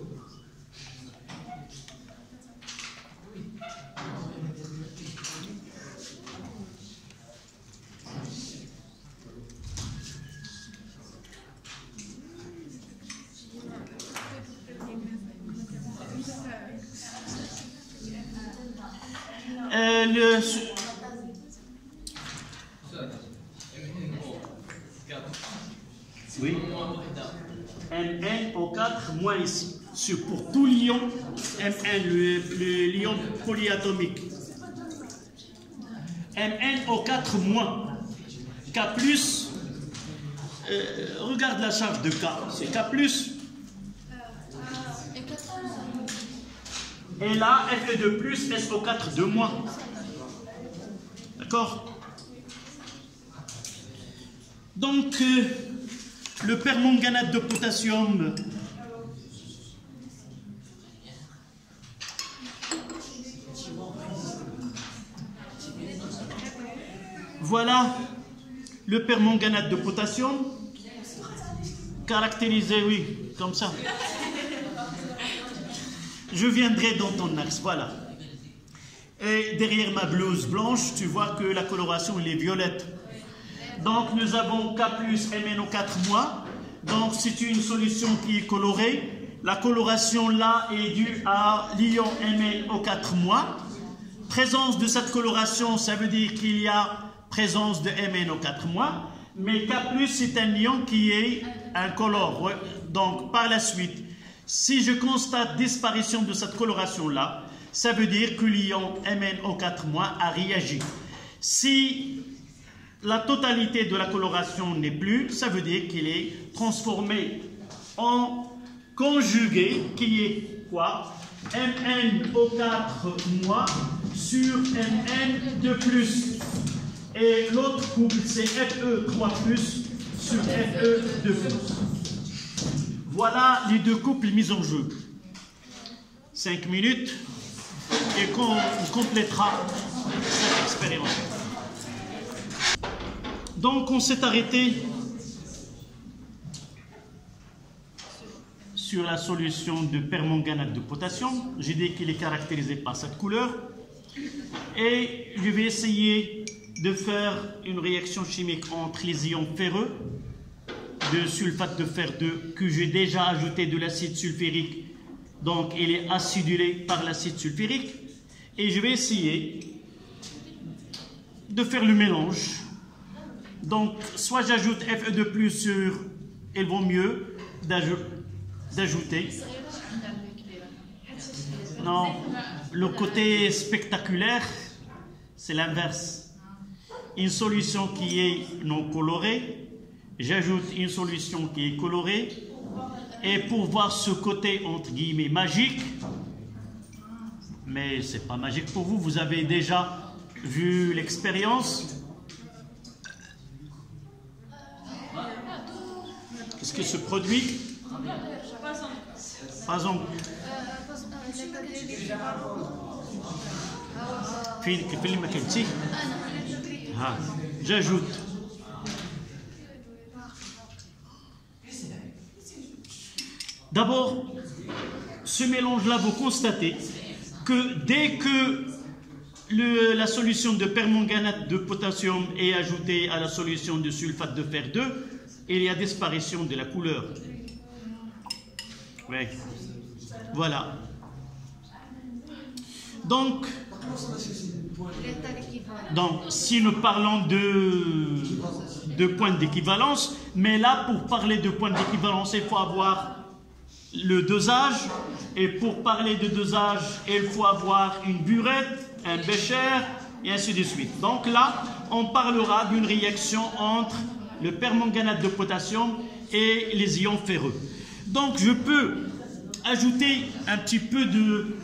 [SPEAKER 1] Oui. MnO4 moins ici. Pour tout l'ion, Mn, le l'ion polyatomique. MnO4 moins. K plus, regarde la charge de K, c'est K plus. Et là, Fe de plus, SO4 de moins. D'accord? Donc, le permanganate de potassium voilà le permanganate de potassium caractérisé, oui, comme ça. Je viendrai dans ton axe, voilà. Et derrière ma blouse blanche, tu vois que la coloration elle est violette. Donc nous avons K plus MnO4 moins. Donc c'est une solution qui est colorée. La coloration là est due à l'ion MnO4 moins. Présence de cette coloration, ça veut dire qu'il y a présence de MnO4 moins. Mais K plus c'est un ion qui est incolore. Donc par la suite, si je constate disparition de cette coloration là, ça veut dire que l'ion MnO4- a réagi. Si la totalité de la coloration n'est plus, ça veut dire qu'il est transformé en conjugué, qui est quoi? MnO4- sur Mn de plus. Et l'autre couple, c'est Fe3+ sur Fe de plus. Voilà les deux couples mis en jeu. 5 minutes. Et qu'on complétera cette expérience. Donc on s'est arrêté sur la solution de permanganate de potassium. J'ai dit qu'il est caractérisé par cette couleur. Et je vais essayer de faire une réaction chimique entre les ions ferreux de sulfate de fer 2 que j'ai déjà ajouté de l'acide sulfurique. Donc, il est acidulé par l'acide sulfurique. Et je vais essayer de faire le mélange. Donc, soit j'ajoute Fe2+, sur... Il vaut mieux d'ajouter. Non, le côté spectaculaire, c'est l'inverse. Une solution qui est non colorée, j'ajoute une solution qui est colorée. Et pour voir ce côté, entre guillemets, magique, mais ce n'est pas magique pour vous, vous avez déjà vu l'expérience. Qu'est-ce que se produit? Par exemple, j'ajoute. D'abord, ce mélange-là, vous constatez que dès que la solution de permanganate de potassium est ajoutée à la solution de sulfate de fer 2, il y a disparition de la couleur. Oui. Voilà. Donc, si nous parlons de points d'équivalence, mais là, pour parler de points d'équivalence, il faut avoir le dosage, et pour parler de dosage, il faut avoir une burette, un bécher, et ainsi de suite. Donc là, on parlera d'une réaction entre le permanganate de potassium et les ions ferreux. Donc je peux ajouter un petit peu de...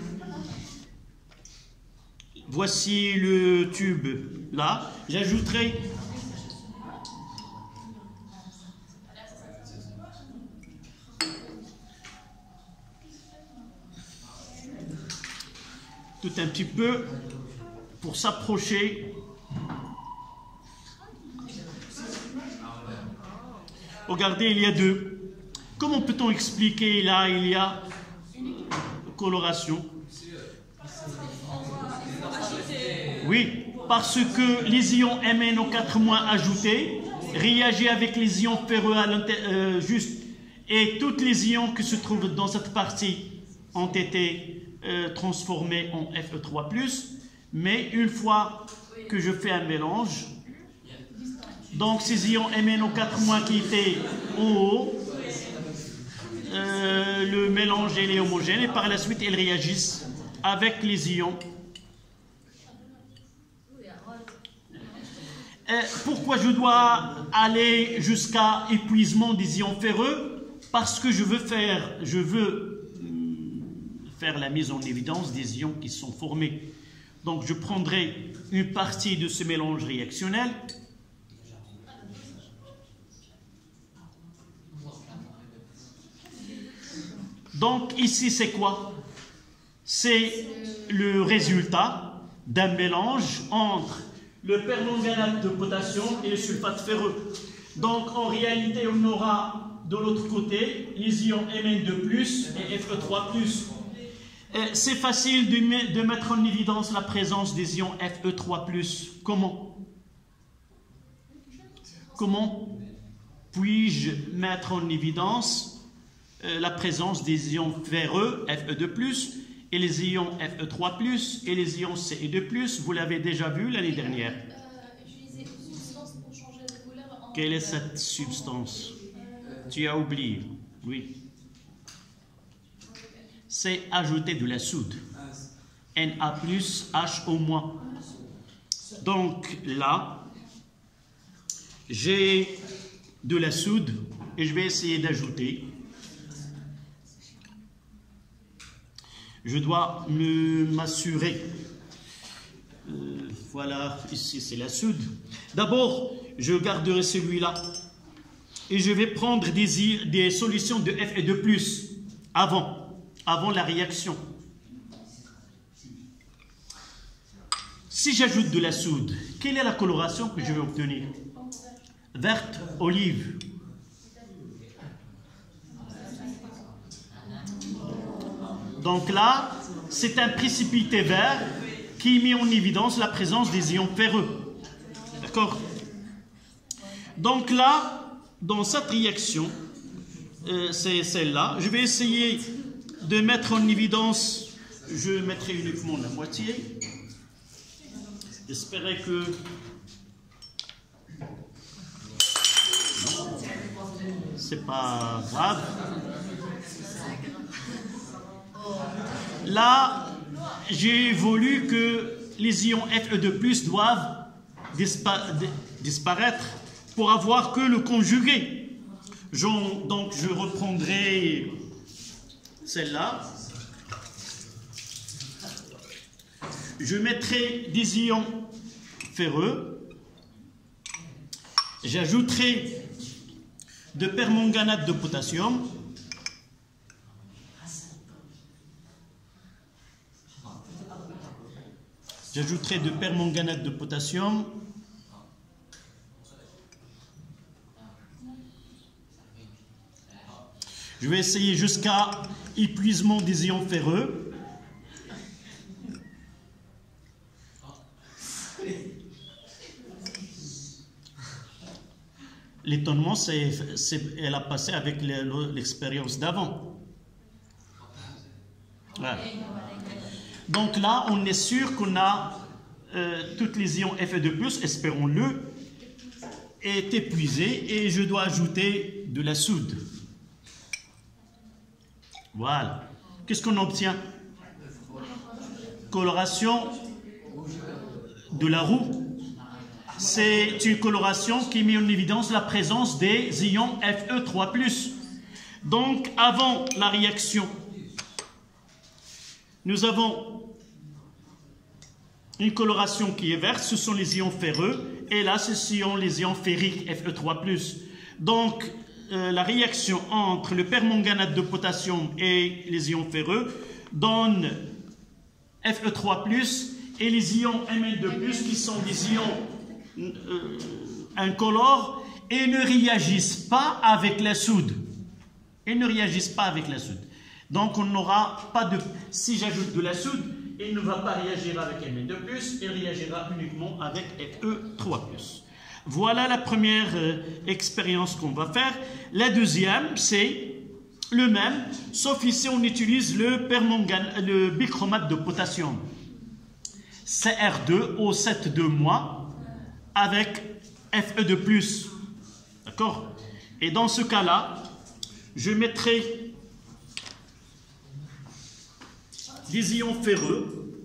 [SPEAKER 1] Voici le tube là. J'ajouterai tout un petit peu pour s'approcher. Regardez, il y a deux. Comment peut-on expliquer là, il y a coloration? Oui, parce que les ions MnO4- ajoutés réagissent avec les ions ferreux à juste, et tous les ions qui se trouvent dans cette partie ont été transformés en Fe3+, mais une fois que je fais un mélange, donc ces ions MnO4- qui étaient en haut, le mélange est homogène et par la suite ils réagissent avec les ions. Pourquoi je dois aller jusqu'à épuisement des ions ferreux? Parce que je veux faire la mise en évidence des ions qui sont formés. Donc je prendrai une partie de ce mélange réactionnel. Donc ici c'est quoi? C'est le résultat d'un mélange entre le permanganate de potassium et le sulfate ferreux. Donc en réalité on aura de l'autre côté les ions Mn2+ et Fe3+. C'est facile de mettre en évidence la présence des ions Fe3+. Comment puis-je mettre en évidence la présence des ions ferreux Fe2+, et les ions Fe3+, et les ions Ce2+, vous l'avez déjà vu l'année dernière.
[SPEAKER 2] Utiliser une substance pour changer de couleur.
[SPEAKER 1] Quelle est cette substance? Tu as oublié. Oui. C'est ajouter de la soude. Na+, HO-. Donc là, j'ai de la soude et je vais essayer d'ajouter. Je dois m'assurer. Voilà, ici c'est la soude. D'abord, je garderai celui-là. Et je vais prendre des solutions de Fe2+, avant la réaction. Si j'ajoute de la soude, quelle est la coloration que je vais obtenir? Verte, olive. Donc là, c'est un précipité vert qui met en évidence la présence des ions ferreux. D'accord? Donc là, dans cette réaction, c'est celle-là, je vais essayer de mettre en évidence, je mettrai uniquement la moitié. J'espérais que... Non, c'est pas grave. Là, j'ai voulu que les ions Fe2+ doivent disparaître pour avoir que le conjugué. Donc, je reprendrai celle-là. Je mettrai des ions ferreux. J'ajouterai de permanganate de potassium. J'ajouterai de permanganate de potassium. Je vais essayer jusqu'à épuisement des ions ferreux. L'étonnement, elle a passé avec l'expérience d'avant. Ouais. Donc là, on est sûr qu'on a toutes les ions Fe2+, espérons-le, est épuisé et je dois ajouter de la soude. Voilà. Qu'est-ce qu'on obtient? Coloration de la roue. C'est une coloration qui met en évidence la présence des ions Fe3+. Donc, avant la réaction, nous avons une coloration qui est verte, ce sont les ions ferreux, et là, ce sont les ions ferriques, Fe3+. Donc, la réaction entre le permanganate de potassium et les ions ferreux donne Fe3+, et les ions Mn2+, qui sont des ions incolores, et ne réagissent pas avec la soude. Ils ne réagissent pas avec la soude. Donc, on n'aura pas de... Si j'ajoute de la soude, il ne va pas réagir avec Mn2+, il réagira uniquement avec Fe3+. Voilà la première expérience qu'on va faire. La deuxième, c'est le même, sauf ici, on utilise le bichromate de potassium. Cr2O7 avec Fe2+. D'accord? Et dans ce cas-là, je mettrai des ions ferreux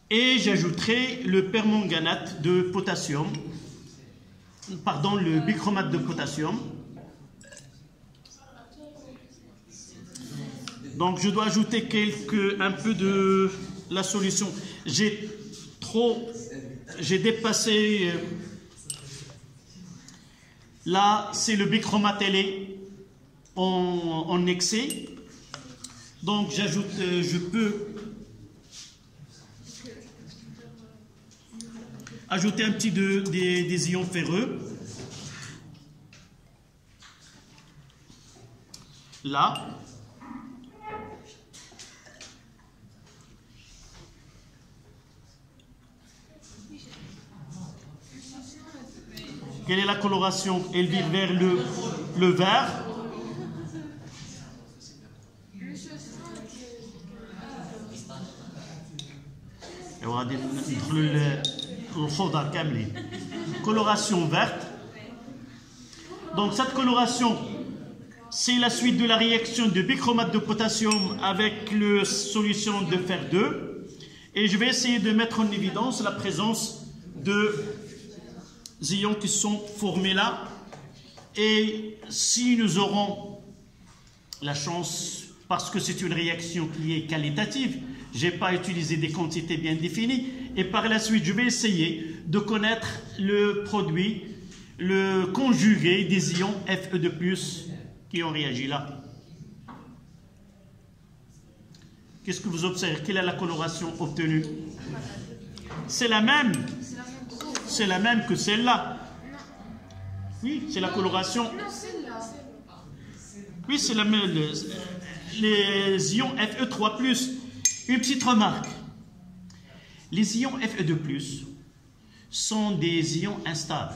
[SPEAKER 1] et j'ajouterai le permanganate de potassium, pardon, le bichromate de potassium. Donc je dois ajouter un peu de la solution. J'ai dépassé. Là, c'est le bichromate, elle est en excès. Donc j'ajoute, je peux ajouter un petit des ions ferreux. Là. Quelle est la coloration? Elle vire vers le vert. Coloration verte. Donc cette coloration, c'est la suite de la réaction de bichromate de potassium avec la solution de fer 2. Et je vais essayer de mettre en évidence la présence de ions qui sont formés là, et si nous aurons la chance, parce que c'est une réaction qui est qualitative, je n'ai pas utilisé des quantités bien définies, et par la suite je vais essayer de connaître le produit, le conjugué des ions Fe2+, qui ont réagi là. Qu'est-ce que vous observez? Quelle est la coloration obtenue? C'est la même. C'est la même que celle-là. Oui, c'est la coloration. Oui, c'est la même. Les ions Fe3+. Une petite remarque. Les ions Fe2+, sont des ions instables.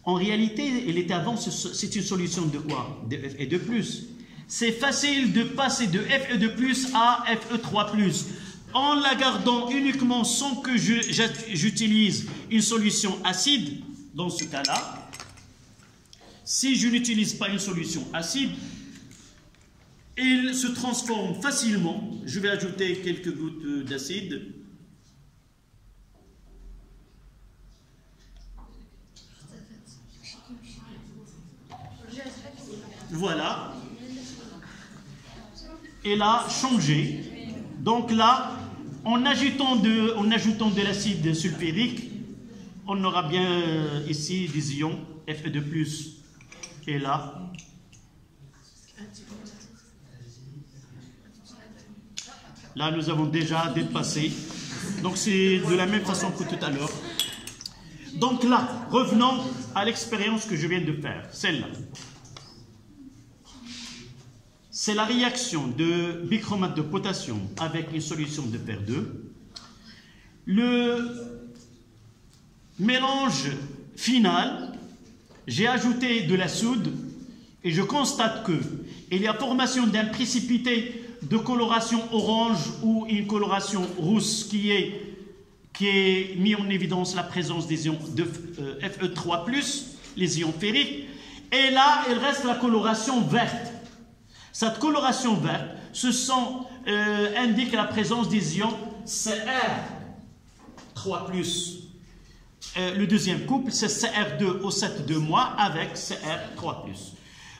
[SPEAKER 1] En réalité, il était avant, c'est une solution de quoi? De Fe2+. C'est facile de passer de Fe2+ à Fe3+. En la gardant uniquement sans que j'utilise une solution acide, dans ce cas-là, si je n'utilise pas une solution acide, il se transforme facilement. Je vais ajouter quelques gouttes d'acide. Voilà. Et là, changer. Donc là, en ajoutant de l'acide sulfurique, on aura bien ici des ions Fe2+. Et là, nous avons déjà dépassé. Donc c'est de la même façon que tout à l'heure. Donc là, revenons à l'expérience que je viens de faire, celle-là. C'est la réaction de bichromate de potassium avec une solution de fer 2. Le mélange final, j'ai ajouté de la soude et je constate qu'il y a formation d'un précipité de coloration orange ou une coloration rousse qui est mis en évidence la présence des ions de Fe3+, les ions ferriques, et là il reste la coloration verte. Cette coloration verte indique la présence des ions Cr3+. Le deuxième couple, c'est Cr2O7 avec Cr3+.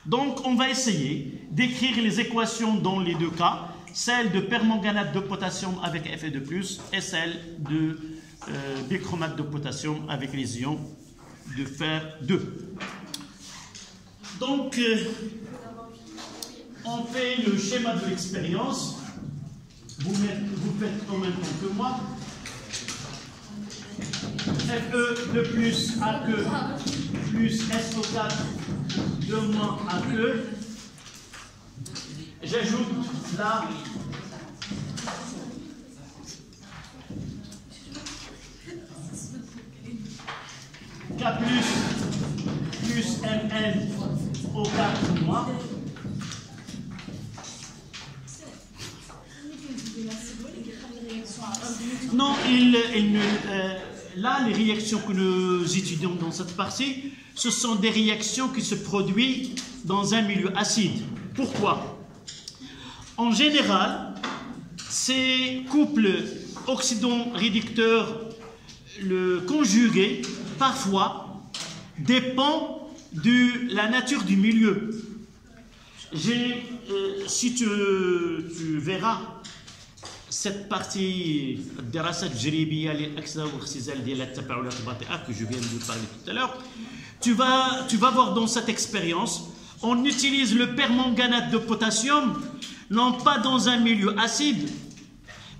[SPEAKER 1] Donc, on va essayer d'écrire les équations dans les deux cas, celle de permanganate de potassium avec Fe2+, et celle de bichromate de potassium avec les ions de fer 2. Donc, on fait le schéma de l'expérience. Vous faites en même temps que moi. Fe2 plus AQ plus SO4 2 moins AQ. J'ajoute là K plus Mn O4 moins. Non, là, les réactions que nous étudions dans cette partie, ce sont des réactions qui se produisent dans un milieu acide. Pourquoi? En général, ces couples oxydant-réducteurs, le conjugué, parfois, dépend de la nature du milieu. Si tu verras cette partie الدراسات التجريبيه للاكسده والاختزال ديال التفاعلات البطيئه que je viens de parler tout à l'heure, tu vas voir dans cette expérience, on utilise le permanganate de potassium non pas dans un milieu acide,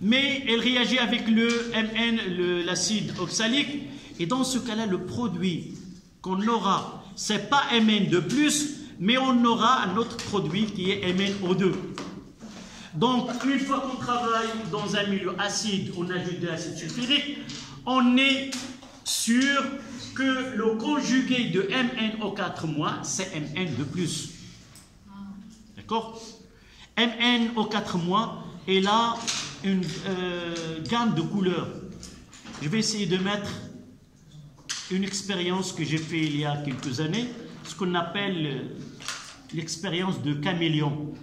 [SPEAKER 1] mais elle réagit avec le Mn, l'acide oxalique, et dans ce cas-là, le produit qu'on aura, c'est pas Mn de plus, mais on aura un autre produit qui est MnO2. Donc, une fois qu'on travaille dans un milieu acide, on ajoute de l'acide sulfurique, on est sûr que le conjugué de MnO4-, c'est Mn de plus. D'accord? MnO4- est là une gamme de couleurs. Je vais essayer de mettre une expérience que j'ai faite il y a quelques années, ce qu'on appelle l'expérience de caméléon.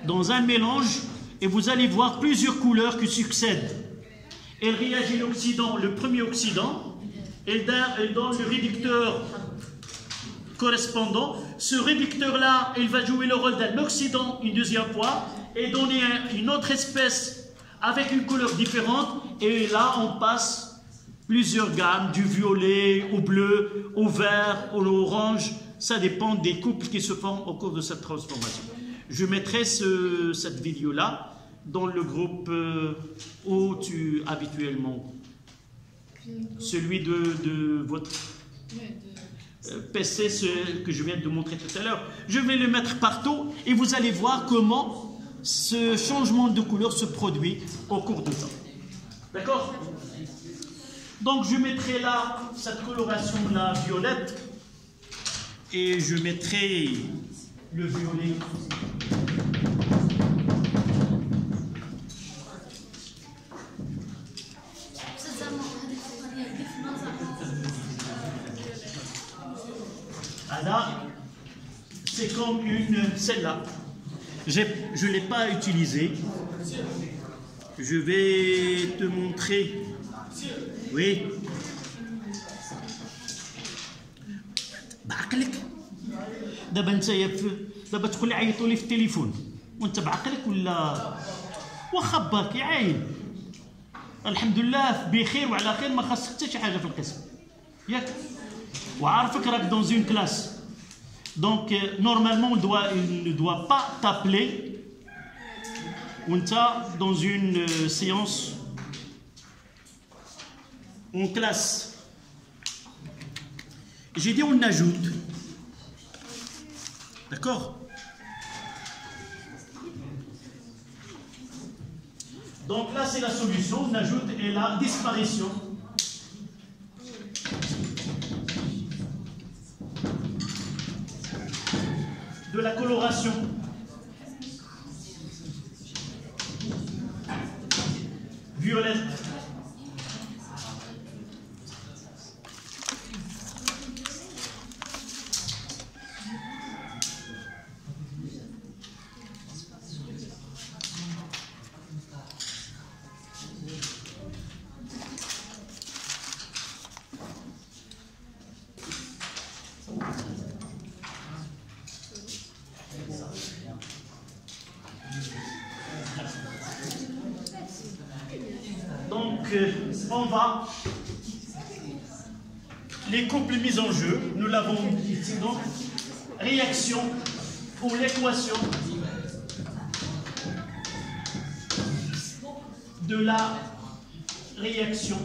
[SPEAKER 1] Dans un mélange, et vous allez voir plusieurs couleurs qui succèdent. Elle réagit le premier oxydant, et dans le réducteur correspondant. Ce réducteur-là, il va jouer le rôle d'un oxydant une deuxième fois et donner une autre espèce avec une couleur différente. Et là, on passe plusieurs gammes, du violet au bleu, au vert, au orange. Ça dépend des couples qui se forment au cours de cette transformation. Je mettrai cette vidéo-là dans le groupe où tu habituellement, celui de votre PC, ce que je viens de montrer tout à l'heure. Je vais le mettre partout et vous allez voir comment ce changement de couleur se produit au cours du temps. D'accord? Donc je mettrai là cette coloration-là violette. Et je mettrai le violet. Là, c'est comme celle-là. Je ne l'ai pas utilisée. Je vais te montrer. Oui. بعقلك دابا انت دابا تقول لي عيطوا لي في التليفون وانت بعقلك ولا واخا باكي عاين الحمد لله بخير وعلى خير ما خاصك حتى شي حاجه في القسم ياك وعارفك راك dans une classe donc normalement il ne doit pas t'appeler وانت dans une séance en classe. J'ai dit on ajoute. D'accord? Donc là c'est la solution, on ajoute et la disparition de la coloration. Violette. Donc, on va, les couples mis en jeu, nous l'avons dit ici, donc, réaction ou l'équation de la réaction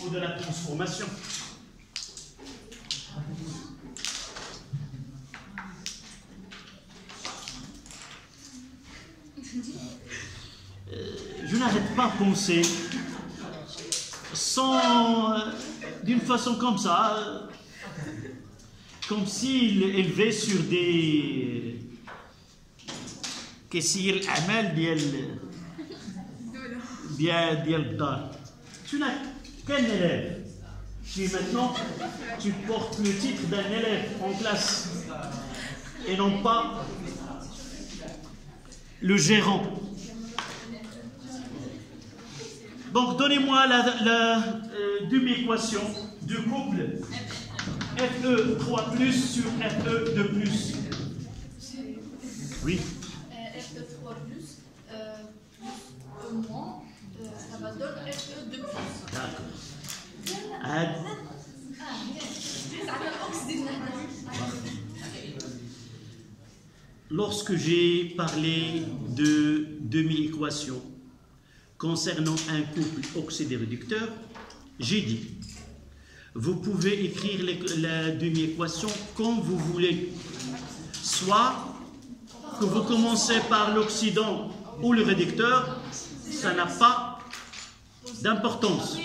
[SPEAKER 1] ou de la transformation. Je n'arrête pas de penser, d'une façon comme ça, comme s'il élevait sur des كيسير الأعمال ديال الدار. Tu n'as qu'un élève. Maintenant, tu portes le titre d'un élève en classe et non pas le gérant. Donc, donnez-moi la demi-équation du couple FE3 sur FE2 plus. Oui.
[SPEAKER 4] FE3 plus E moins, ça va donner FE2 plus.
[SPEAKER 1] D'accord. Lorsque j'ai parlé de demi-équation concernant un couple oxydé-réducteur, j'ai dit, vous pouvez écrire la demi-équation comme vous voulez. Soit que vous commencez par l'oxydant ou le réducteur, ça n'a pas d'importance.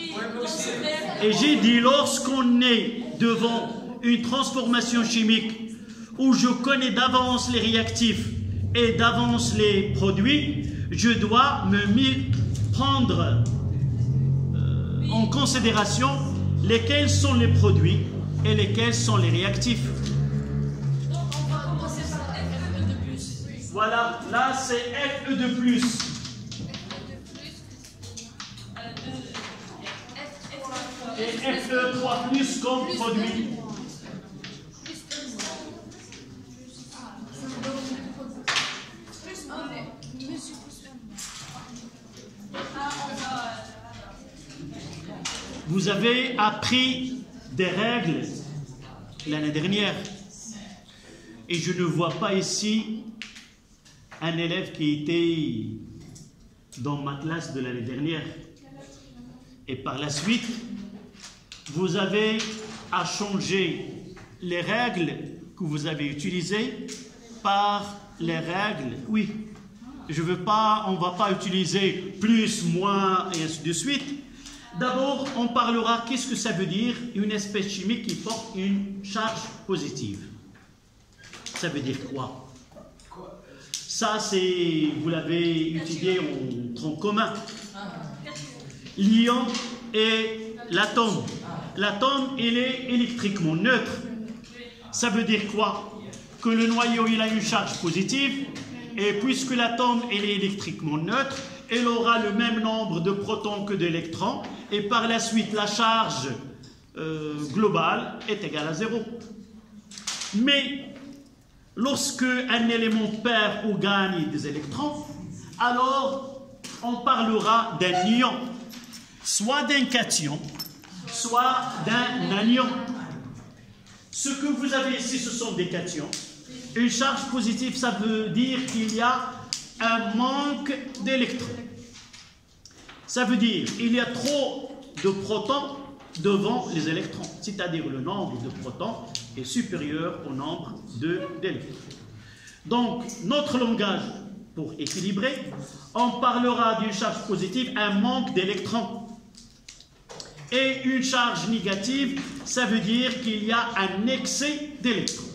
[SPEAKER 1] Et j'ai dit, lorsqu'on est devant une transformation chimique où je connais d'avance les réactifs et d'avance les produits, je dois prendre en considération lesquels sont les produits et lesquels sont les réactifs.
[SPEAKER 4] Donc on va commencer par FE2 plus.
[SPEAKER 1] Voilà, là c'est FE2 plus. Et FE3 plus comme produit. Vous avez appris des règles l'année dernière et je ne vois pas ici un élève qui était dans ma classe de l'année dernière. Et par la suite, vous avez à changer les règles que vous avez utilisées par les règles. Oui, je veux pas, on ne va pas utiliser plus, moins et ainsi de suite. D'abord, on parlera qu'est-ce que ça veut dire une espèce chimique qui porte une charge positive. Ça veut dire quoi? Ça, c'est, vous l'avez étudié en tronc commun. L'ion et l'atome. L'atome, il est électriquement neutre. Ça veut dire quoi? Que le noyau, il a une charge positive, et puisque l'atome, il est électriquement neutre, il aura le même nombre de protons que d'électrons, et par la suite, la charge globale est égale à 0. Mais, lorsque un élément perd ou gagne des électrons, alors on parlera d'un ion, soit d'un cation, soit d'un anion. Ce que vous avez ici, ce sont des cations. Une charge positive, ça veut dire qu'il y a un manque d'électrons. Ça veut dire qu'il y a trop de protons devant les électrons, c'est-à-dire le nombre de protons est supérieur au nombre d'électrons. Donc, notre langage, pour équilibrer, on parlera d'une charge positive, un manque d'électrons. Et une charge négative, ça veut dire qu'il y a un excès d'électrons.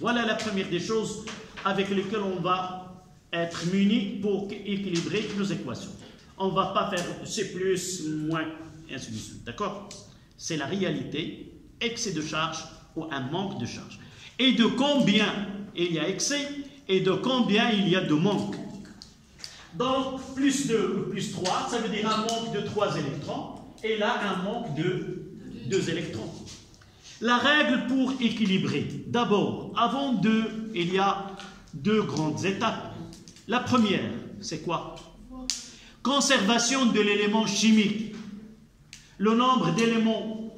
[SPEAKER 1] Voilà la première des choses avec lesquelles on va être muni pour équilibrer nos équations. On ne va pas faire C+, moins, et ainsi de suite. D'accord? C'est la réalité, excès de charge ou un manque de charge. Et de combien il y a excès et de combien il y a de manque. Donc, plus 2 ou plus 3, ça veut dire un manque de 3 électrons. Et là, un manque de 2 électrons. La règle pour équilibrer. D'abord, avant il y a 2 grandes étapes. La première, c'est quoi? Conservation de l'élément chimique. Le nombre d'éléments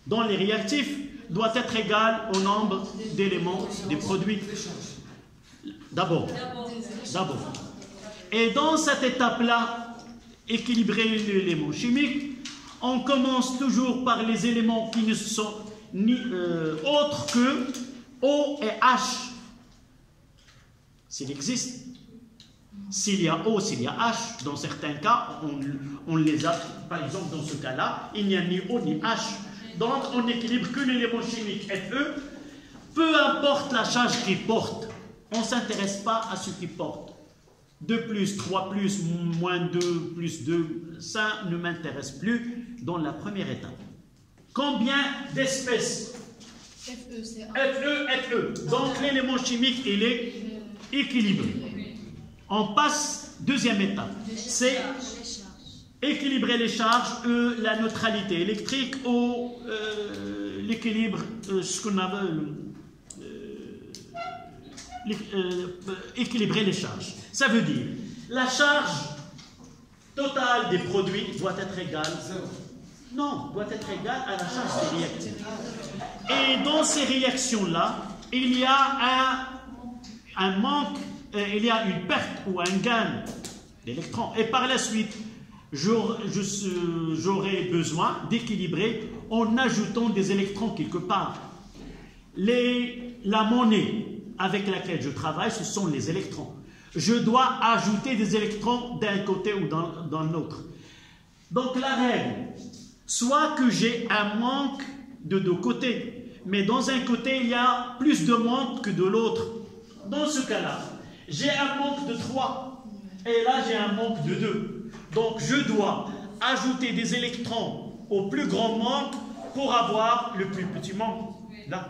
[SPEAKER 1] dans les réactifs doit être égal au nombre d'éléments des produits. D'abord. Et dans cette étape-là, équilibrer l'élément chimique, on commence toujours par les éléments qui ne sont ni autres que O et H. S'il existe. S'il y a O, s'il y a H, dans certains cas, on les a, par exemple dans ce cas-là, il n'y a ni O ni H. Donc on n'équilibre que l'élément chimique Fe. Peu importe la charge qu'il porte, on ne s'intéresse pas à ce qu'il porte. 2 plus, 3 plus, moins 2, plus 2, ça ne m'intéresse plus dans la première étape. Combien d'espèces?
[SPEAKER 4] Fe, c'est
[SPEAKER 1] Fe. Donc l'élément chimique, il est équilibré. On passe, deuxième étape, c'est équilibrer les charges, la neutralité électrique ou l'équilibre, ce qu'on appelle équilibrer les charges. Ça veut dire, la charge totale des produits doit être égale. Non, doit être égale à la charge des réactifs. Et dans ces réactions-là, il y a un manque, il y a une perte ou un gain d'électrons. Et par la suite, j'aurai besoin d'équilibrer en ajoutant des électrons quelque part. La monnaie avec laquelle je travaille, ce sont les électrons. Je dois ajouter des électrons d'un côté ou dans l'autre. Donc la règle, soit que j'ai un manque de deux côtés, mais dans un côté, il y a plus de manque que de l'autre. Dans ce cas-là, j'ai un manque de 3, et là j'ai un manque de 2. Donc je dois ajouter des électrons au plus grand manque pour avoir le plus petit manque. Là.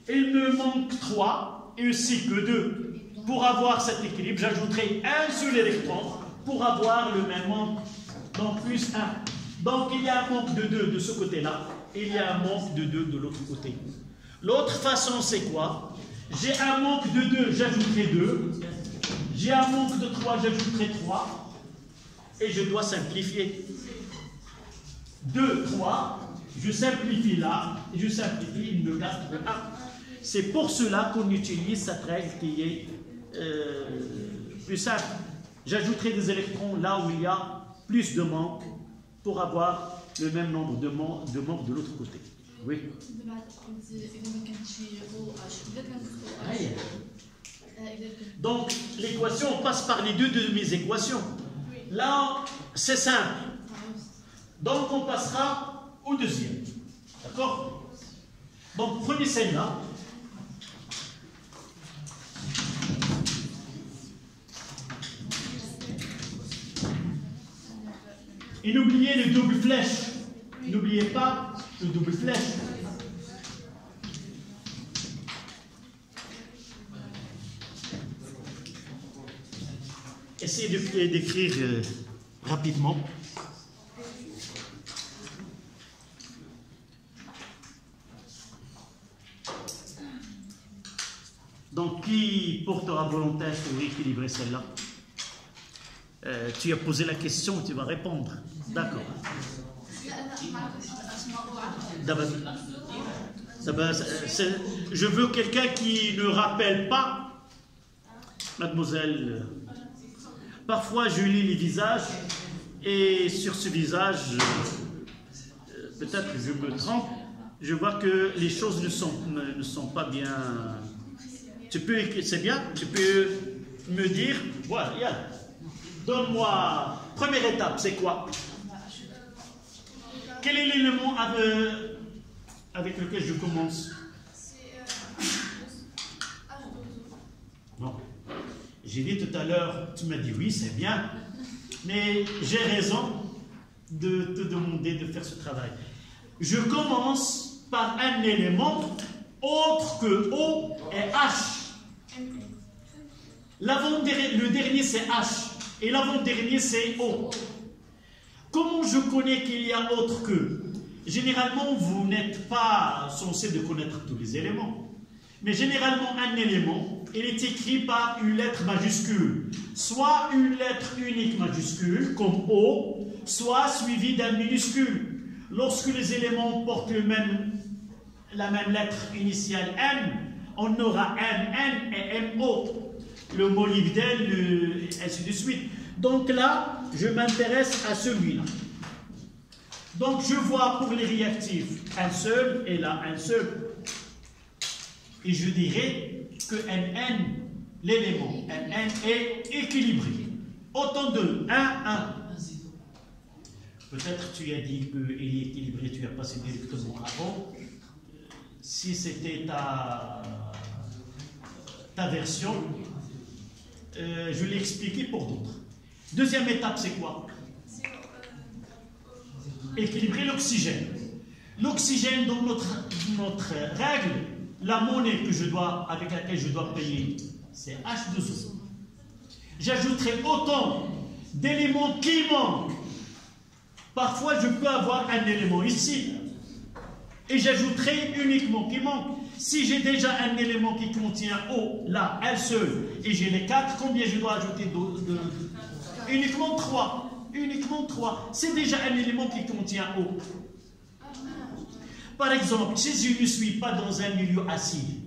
[SPEAKER 1] Il me manque 3 et aussi que 2. Pour avoir cet équilibre, j'ajouterai un seul électron pour avoir le même manque. Donc plus 1. Donc il y a un manque de 2 de ce côté-là et il y a un manque de 2 de l'autre côté. L'autre façon, c'est quoi? J'ai un manque de 2, j'ajouterai 2. J'ai un manque de 3, j'ajouterai 3. Et je dois simplifier. 2, 3, je simplifie là, et je simplifie, il me reste 1. C'est pour cela qu'on utilise cette règle qui est plus simple. J'ajouterai des électrons là où il y a plus de manque pour avoir le même nombre de manques de l'autre côté. Oui. Donc, l'équation, on passe par les deux de mes équations. Là, c'est simple. Donc, on passera au deuxième. D'accord? Donc, prenez celle-là. Et n'oubliez le double flèche. N'oubliez pas le double flèche. Essayez d'écrire rapidement. Donc, qui portera volontaire pour équilibrer celle-là? Tu as posé la question, tu vas répondre. D'accord. Je veux quelqu'un qui ne rappelle pas, mademoiselle. Parfois, je lis les visages et sur ce visage, peut-être que je me trompe, je vois que les choses ne sont pas bien. C'est bien, tu peux me dire, voilà, donne-moi, première étape, c'est quoi? Quel est l'élément avec lequel je commence?
[SPEAKER 4] C'est
[SPEAKER 1] Non. J'ai dit tout à l'heure, tu m'as dit oui, c'est bien, mais j'ai raison de te demander de faire ce travail. Je commence par un élément autre que O et H. Le dernier c'est H et l'avant-dernier c'est O. Comment je connais qu'il y a autre que? Généralement, vous n'êtes pas censé de connaître tous les éléments. Mais généralement, un élément, il est écrit par une lettre majuscule. Soit une lettre unique majuscule, comme O, soit suivi d'un minuscule. Lorsque les éléments portent la même lettre initiale M, on aura MN et MO. Le molybdène, ainsi de suite. Donc là, je m'intéresse à celui-là. Donc je vois pour les réactifs un seul et là un seul. Et je dirais que Mn, l'élément Mn est équilibré. Autant de 1, 1. Peut-être tu as dit qu'il est équilibré, tu as passé directement avant. Si c'était ta version, je l'ai expliqué pour d'autres. Deuxième étape, c'est quoi? Équilibrer l'oxygène. L'oxygène, dans notre règle, la monnaie avec laquelle je dois payer, c'est H2O. J'ajouterai autant d'éléments qui manquent. Parfois, je peux avoir un élément ici. Et j'ajouterai uniquement qui manque. Si j'ai déjà un élément qui contient O, là, un seul, et j'ai les 4, combien je dois ajouter Uniquement 3. Uniquement 3. C'est déjà un élément qui contient O. Par exemple, si je ne suis pas dans un milieu acide,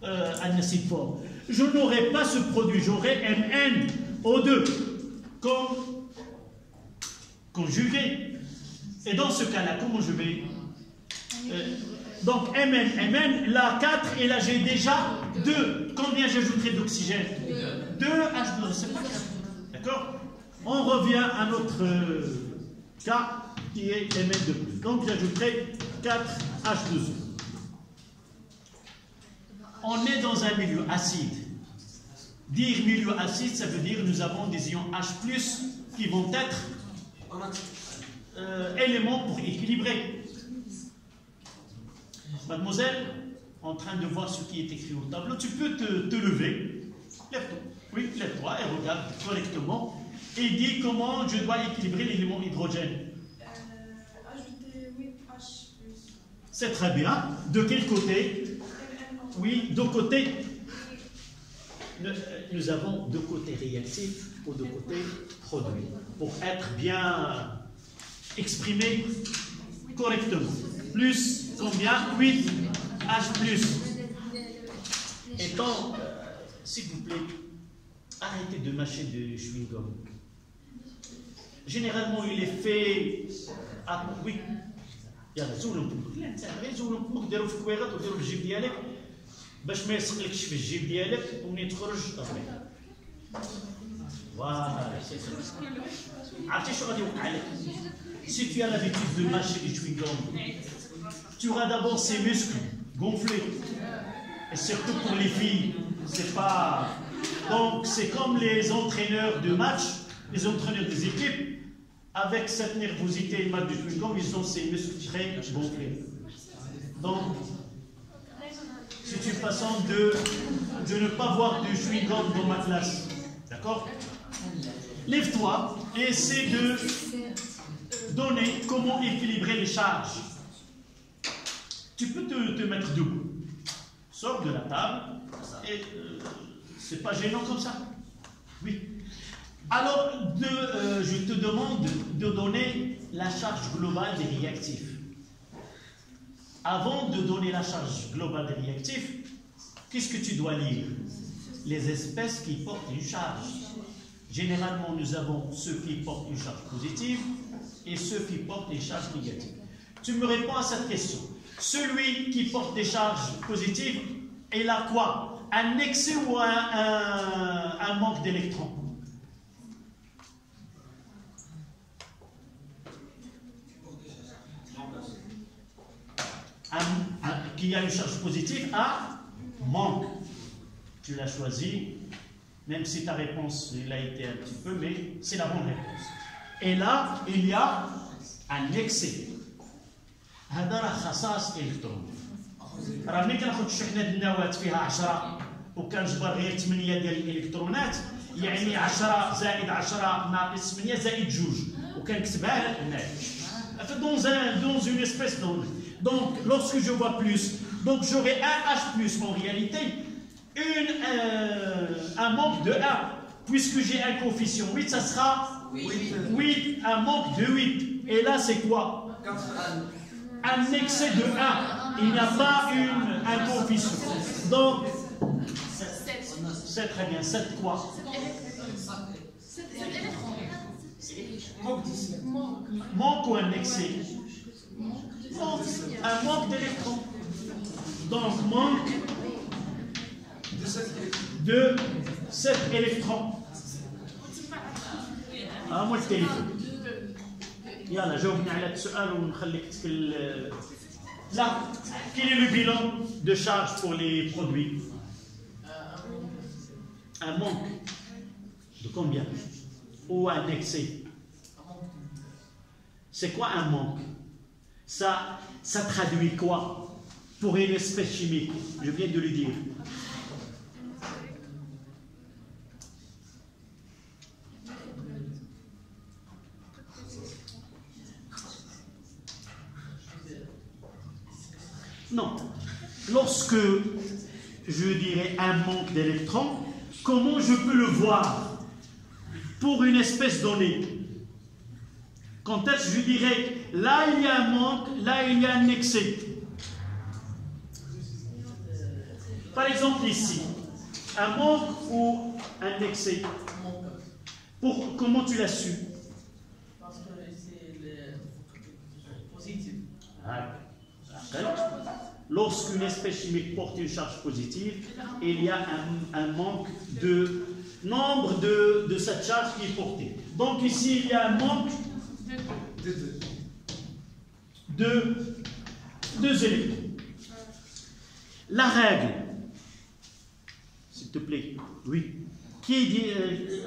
[SPEAKER 1] un acide fort, je n'aurai pas ce produit, j'aurai MnO2 comme conjugué. Et dans ce cas-là, comment je vais donc Mn, là 4, et là j'ai déjà 2. Combien j'ajouterai d'oxygène? 2 H2O, c'est pas 4. D'accord? On revient à notre cas qui est Mn de plus. Donc j'ajouterai 4 H2O. On est dans un milieu acide. Dire milieu acide, ça veut dire que nous avons des ions H+, qui vont être éléments pour équilibrer. Mademoiselle, en train de voir ce qui est écrit au tableau, tu peux te lever. Lève-toi. Oui, lève-toi et regarde correctement. Et dis comment je dois équilibrer l'élément hydrogène.
[SPEAKER 2] Ajouter, oui, H+.
[SPEAKER 1] C'est très bien. De quel côté? Oui, deux côtés. Nous avons deux côtés réactifs ou deux côtés produits. Pour être bien exprimé correctement. Plus combien? 8 H+. Étant, s'il vous plaît, arrêtez de mâcher de chewing-gum. Généralement, il est fait à... Oui. يلا زولوا فمك. لا انت غير زولوا فمك ديروا في كويغات وديروا في الجيب ديالك باش ما يسقلكش في الجيب ديالك ومنين تخرج طفي. فوالا. عرفتي شنو غادي يوقع لك؟ Si tu as l'habitude de mâcher du chewing-gum, tu auras d'abord ces muscles gonflés. Et surtout pour les filles, c'est pas... Donc c'est comme les entraîneurs de match, les entraîneurs des équipes, avec cette nervosité et mal du chewing-gum, ils ont ces muscles très gonflés. Donc, c'est une façon de ne pas voir de chewing-gum dans ma classe. D'accord? Lève-toi et essaie de donner comment équilibrer les charges. Tu peux te mettre debout. Sors de la table et c'est pas gênant comme ça. Oui. Alors, je te demande de donner la charge globale des réactifs. Avant de donner la charge globale des réactifs, qu'est-ce que tu dois lire? Les espèces qui portent une charge. Généralement, nous avons ceux qui portent une charge positive et ceux qui portent une charge négative. Tu me réponds à cette question. Celui qui porte des charges positives, il a quoi? Un excès ou un manque d'électrons? qui a une charge positive A manque. Tu l'as choisi, même si ta réponse elle a été un petit peu, mais c'est la bonne réponse. Et là, il y a un excès. هذا راه خصائص الكترون. راه ملي كناخذ شحنه النواه فيها 10 وكنجبر غير 8 ديال الالكترونات، يعني 10 زائد 10 ناقص 8 زائد 2 وكنكتبها هناك. Dans une espèce d'onde. Donc, lorsque je vois plus, donc j'aurai un H+, en réalité, un manque de 1. Puisque j'ai un coefficient 8, ça sera 8, un manque de 8. Et là, c'est quoi? Un excès de 1. Il n'y a pas un coefficient. Donc, c'est très bien. 7 quoi? Manque ou un excès? Un manque d'électrons. Donc, manque de 7 électrons. moi التليفون. يلا جاوبني على السؤال ونخليك تكل. Là, quel est le bilan de charge pour les produits? Un manque de combien? Ou un excès? C'est quoi un manque? Ça traduit quoi pour une espèce chimique? Je viens de le dire. Non. Lorsque je dirais un manque d'électrons, comment je peux le voir pour une espèce donnée? Quand est-ce que je dirais là il y a un manque, là il y a un excès? Par exemple ici, un manque ou un excès? Comment tu l'as su?
[SPEAKER 5] Parce que c'est positif.
[SPEAKER 1] Lorsqu'une espèce chimique porte une charge positive, il y a un manque de nombre de cette charge qui est portée. Donc ici, il y a un manque de 2 électrons. La règle, s'il te plaît, oui. Qui dit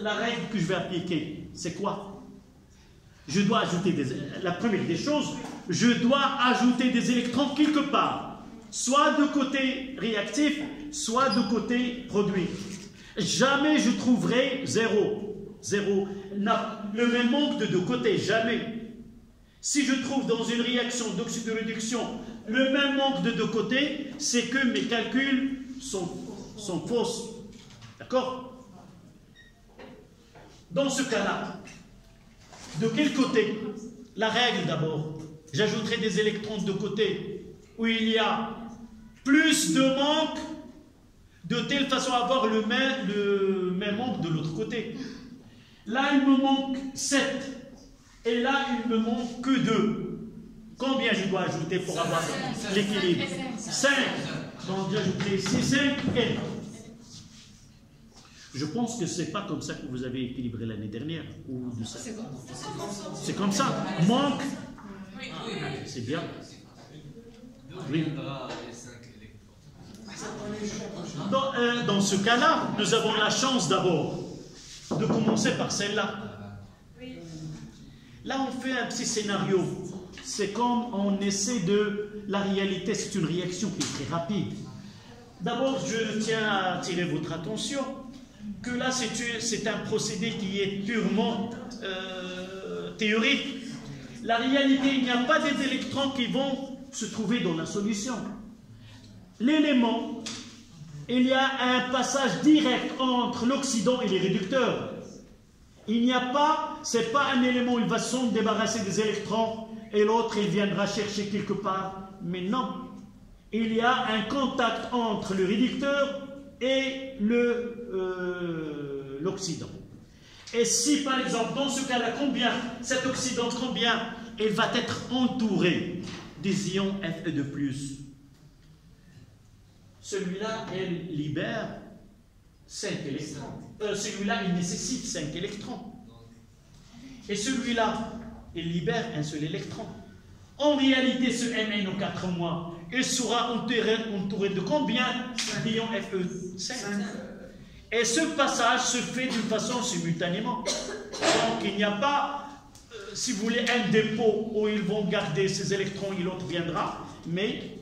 [SPEAKER 1] la règle que je vais appliquer, c'est quoi? Je dois ajouter la première des choses, je dois ajouter des électrons quelque part. Soit de côté réactif, soit de côté produit. Jamais je trouverai 0. Le même manque de deux côtés, jamais. Si je trouve dans une réaction d'oxydoréduction le même manque de deux côtés, c'est que mes calculs sont fausses. D'accord? Dans ce cas-là, de quel côté? La règle d'abord. J'ajouterai des électrons de côté où il y a plus de manque, de telle façon à avoir le même manque de l'autre côté. Là, il me manque 7. Et là, il me manque que 2. Combien je dois ajouter pour avoir l'équilibre? 5. Donc, j'ajouterai ici 5 et... Je pense que ce n'est pas comme ça que vous avez équilibré l'année dernière. Ou de ça. C'est comme ça. Manque. C'est bien. Oui. Dans ce cas-là, nous avons la chance d'abord de commencer par celle-là. Là, on fait un petit scénario. C'est comme on essaie de... La réalité, c'est une réaction qui est très rapide. D'abord, je tiens à attirer votre attention que là, c'est un procédé qui est purement théorique. La réalité, il n'y a pas des électrons qui vont se trouver dans la solution. L'élément, il y a un passage direct entre l'oxydant et les réducteurs. Il n'y a pas, c'est pas un élément, il va s'en débarrasser des électrons et l'autre, il viendra chercher quelque part. Mais non, il y a un contact entre le réducteur et l'oxydant. Et si, par exemple, dans ce cas-là, cet oxydant, combien il va être entouré des ions Fe2+. Celui-là, il libère 5 électrons. Celui-là, il nécessite 5 électrons. Et celui-là, il libère un seul électron. En réalité, ce MN en 4 mois, il sera entouré de combien d'ions Fe? 5. Et ce passage se fait d'une façon simultanément. Donc il n'y a pas, si vous voulez, un dépôt où ils vont garder ces électrons et l'autre viendra, mais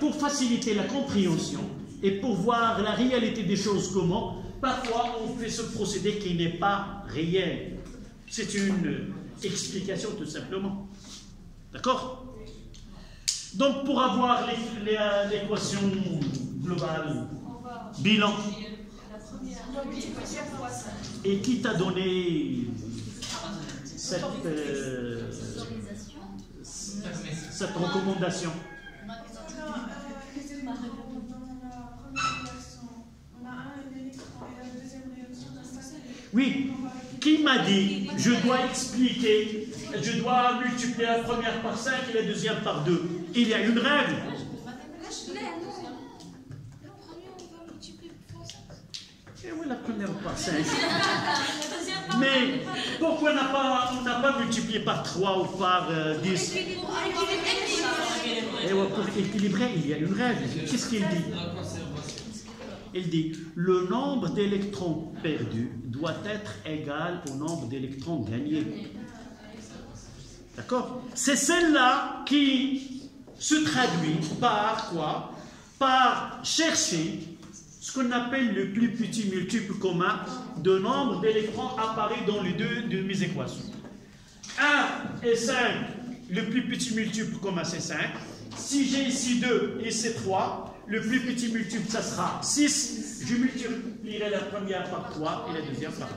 [SPEAKER 1] pour faciliter la compréhension et pour voir la réalité des choses comment, parfois on fait ce procédé qui n'est pas réel. C'est une explication tout simplement. D'accord? Donc pour avoir l'équation globale, bilan, et qui t'a donné cette recommandation? Oui, qui m'a dit je dois expliquer, je dois multiplier la première par 5 et la deuxième par 2? Il y a une règle. Et oui, la première par 5. Mais pourquoi on n'a pas multiplié par 3 ou par 10? Et pour équilibrer, il y a une règle. Qu'est-ce qu'il dit? Il dit le nombre d'électrons perdus doit être égal au nombre d'électrons gagnés. D'accord? C'est celle-là qui se traduit par quoi? Par chercher ce qu'on appelle le plus petit multiple commun de nombre d'électrons apparus dans les deux de mes équations. 1 et 5, le plus petit multiple commun c'est 5. Si j'ai ici 2 et c'est 3, le plus petit multiple ça sera 6. Je multiplierai la première par 3 et la deuxième par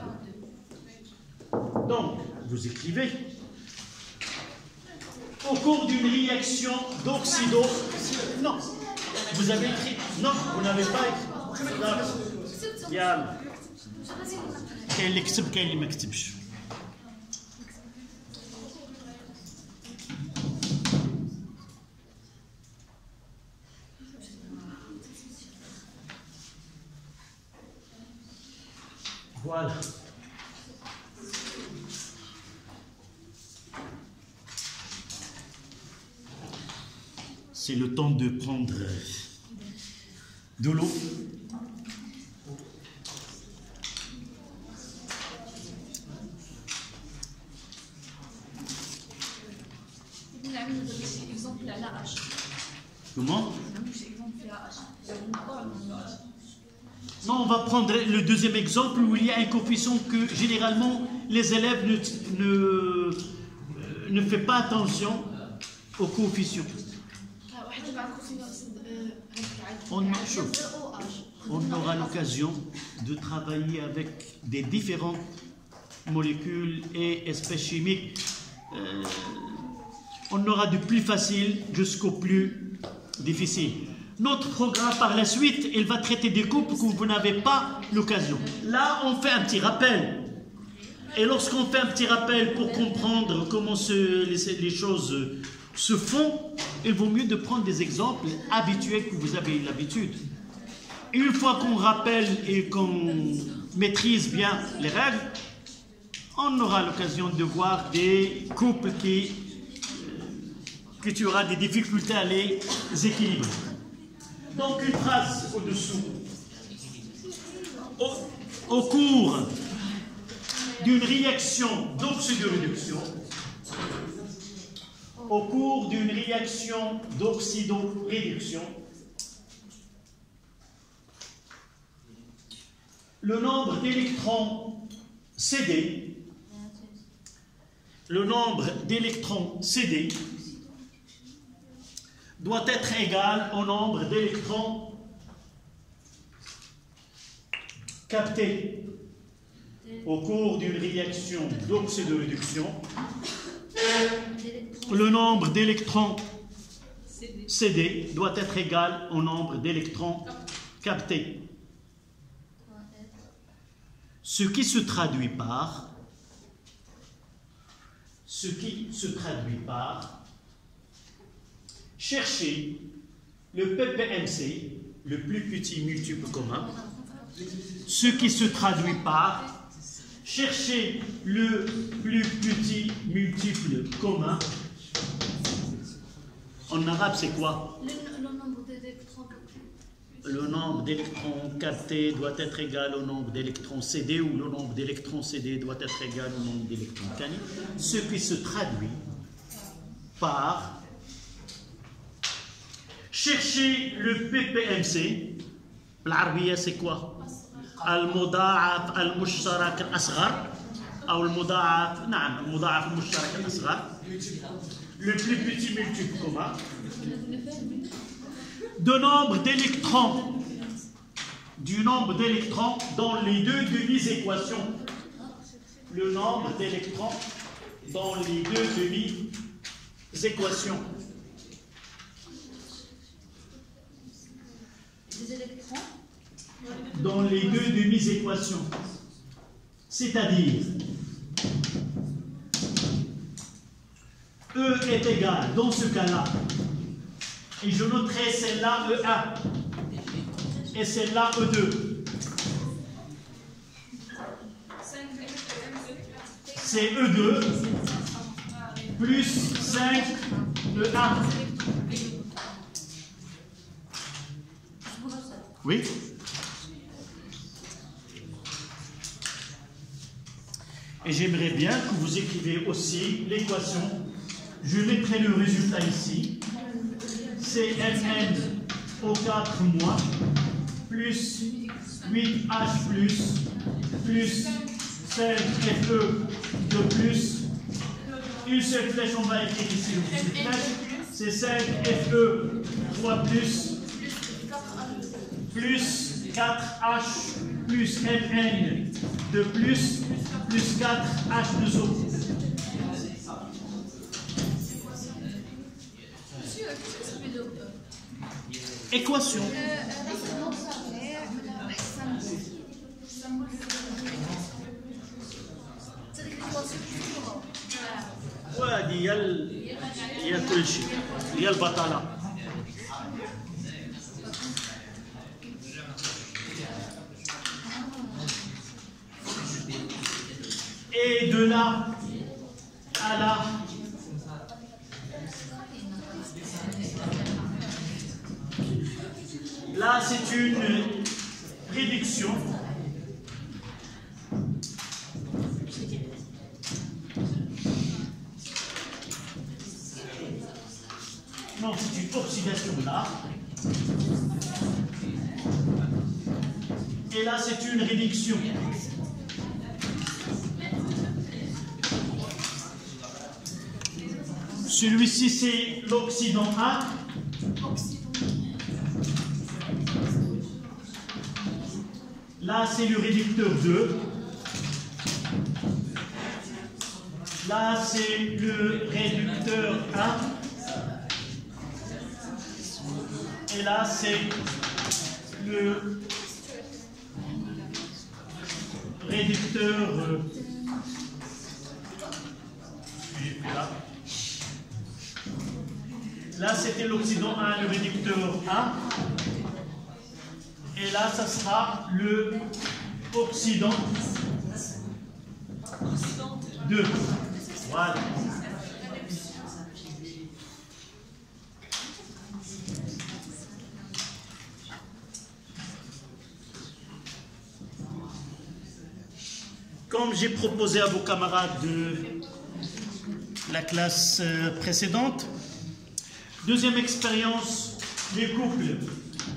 [SPEAKER 1] 2. Donc, vous écrivez. Au cours d'une réaction d'oxydo... Non, vous avez écrit... Non, vous n'avez pas écrit. يلا كاين اللي كتب كاين اللي ما كتبش. Voilà. C'est le temps de prendre de l'eau. Comment? Non, on va prendre le deuxième exemple où il y a un coefficient que généralement les élèves ne font pas attention au coefficient. On aura l'occasion de travailler avec des différentes molécules et espèces chimiques. On aura du plus facile jusqu'au plus difficile. Notre programme par la suite, il va traiter des couples que vous n'avez pas l'occasion. Là, on fait un petit rappel. Et lorsqu'on fait un petit rappel pour comprendre comment les choses se font, il vaut mieux de prendre des exemples habituels que vous avez l'habitude. Une fois qu'on rappelle et qu'on maîtrise bien les règles, on aura l'occasion de voir des couples que tu auras des difficultés à les équilibrer. Donc une phrase au-dessous. Au cours d'une réaction d'oxydoréduction, au cours d'une réaction d'oxydoréduction, le nombre d'électrons cédés, doit être égal au nombre d'électrons captés au cours d'une réaction d'oxydoréduction. Le nombre d'électrons cédés doit être égal au nombre d'électrons captés. Ce qui se traduit par chercher le PPMC, le plus petit multiple commun, ce qui se traduit par chercher le plus petit multiple commun En arabe, c'est quoi?
[SPEAKER 4] Le nombre d'électrons captés.
[SPEAKER 1] Le nombre d'électrons captés doit être égal au nombre d'électrons cédés, ou le nombre d'électrons cédés doit être égal au nombre d'électrons cannés, ce qui se traduit par chercher le PPMC. L'arabia, c'est quoi? Al-Muda'af al-Mushtarak al-Asghar, ou al-Muda'af, non, al-Muda'af al-Mushtarak al-Asghar, le plus petit multiple commun de nombre d'électrons, du nombre d'électrons dans les deux demi-équations. Le nombre d'électrons dans les deux demi-équations.
[SPEAKER 4] Des électrons
[SPEAKER 1] Dans les deux demi-équations. C'est-à-dire, E est égal, dans ce cas-là, et je noterai celle-là E1 et celle-là E2. C'est E2 plus 5 E1. Oui? Et j'aimerais bien que vous écrivez aussi l'équation. Je mettrai le résultat ici. C'est Mn au 4 moins plus 8H plus 5FE de plus. Une seule flèche, on va écrire ici. C'est 5FE 3 plus 4H plus Mn de plus 4H2O. Équation. وهذه هي كل شيء هي البطاله. Et de là à là, là c'est une réduction. Non, c'est une oxydation là. Et là c'est une réduction. Celui-ci, c'est l'oxydant 1. Là, c'est le réducteur 2. Là, c'est le réducteur 1. Et là, c'est le réducteur. Là. Là, c'était l'oxydant 1, le réducteur 1. Et là, ça sera le oxydant 2. Voilà. Comme j'ai proposé à vos camarades de la classe précédente, deuxième expérience, les couples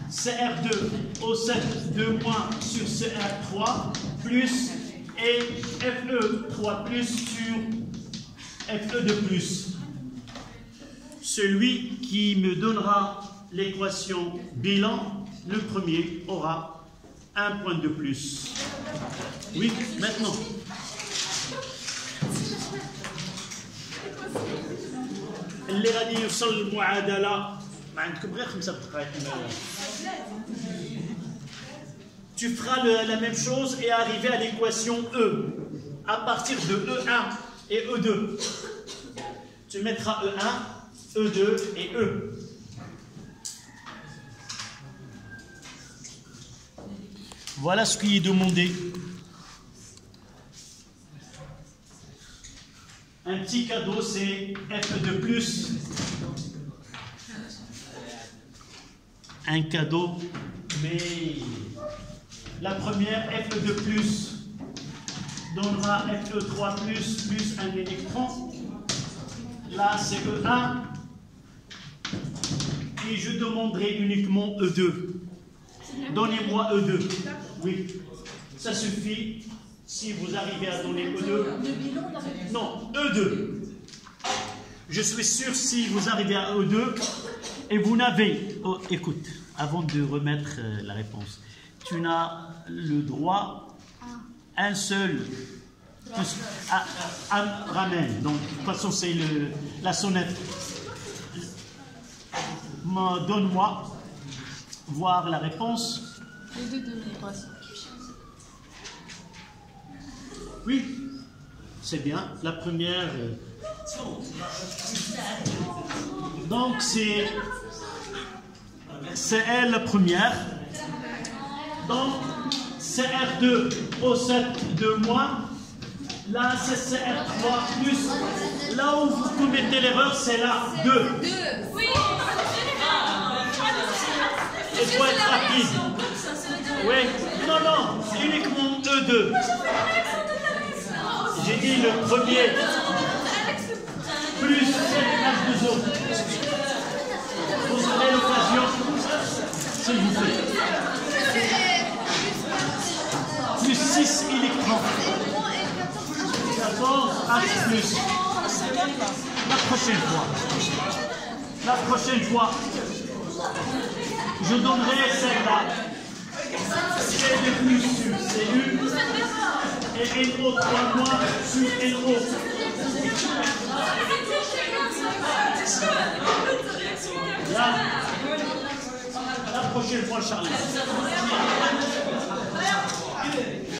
[SPEAKER 1] CR2O7 2 moins sur CR3 plus et FE3 plus sur FE2 plus. Celui qui me donnera l'équation bilan, le premier, aura un point de plus. Oui, maintenant. اللي غادي يوصل للمعادله ما عندكم غير 5 دقائق. Tu feras la même chose et arriver à l'équation E à partir de E1 et E2. Tu mettras E1, E2 et E. Voilà ce qui est demandé. Un petit cadeau, c'est F2+. un cadeau, mais la première, Fe2 plus, donnera Fe3 plus un électron. Là, c'est E1. Et je demanderai uniquement E2. Donnez-moi E2. Oui, ça suffit. Si vous arrivez à donner E2. Non, E2. Je suis sûr, si vous arrivez à E2 et vous n'avez... Oh, écoute, avant de remettre la réponse, tu n'as le droit un seul ramène. Donc, de toute façon, c'est la sonnette. Donne-moi voir la réponse.
[SPEAKER 4] Les deux demi-brasses.
[SPEAKER 1] Oui, c'est bien. La première... donc, c'est elle la première. Donc, CR2 O7 de moins. Là, c'est CR3 plus. Là où vous commettez l'erreur, c'est là 2.
[SPEAKER 2] Oui.
[SPEAKER 1] Il faut être rapide. Oui. Non, uniquement E2. J'ai dit le premier plus H2O. Vous aurez l'occasion, s'il vous plaît. Plus 6 électrons. 14 H plus. La prochaine fois, je donnerai celle-là. C'est le plus sur CU et NO3 moins sur NO. Là, la prochaine fois, Charlie.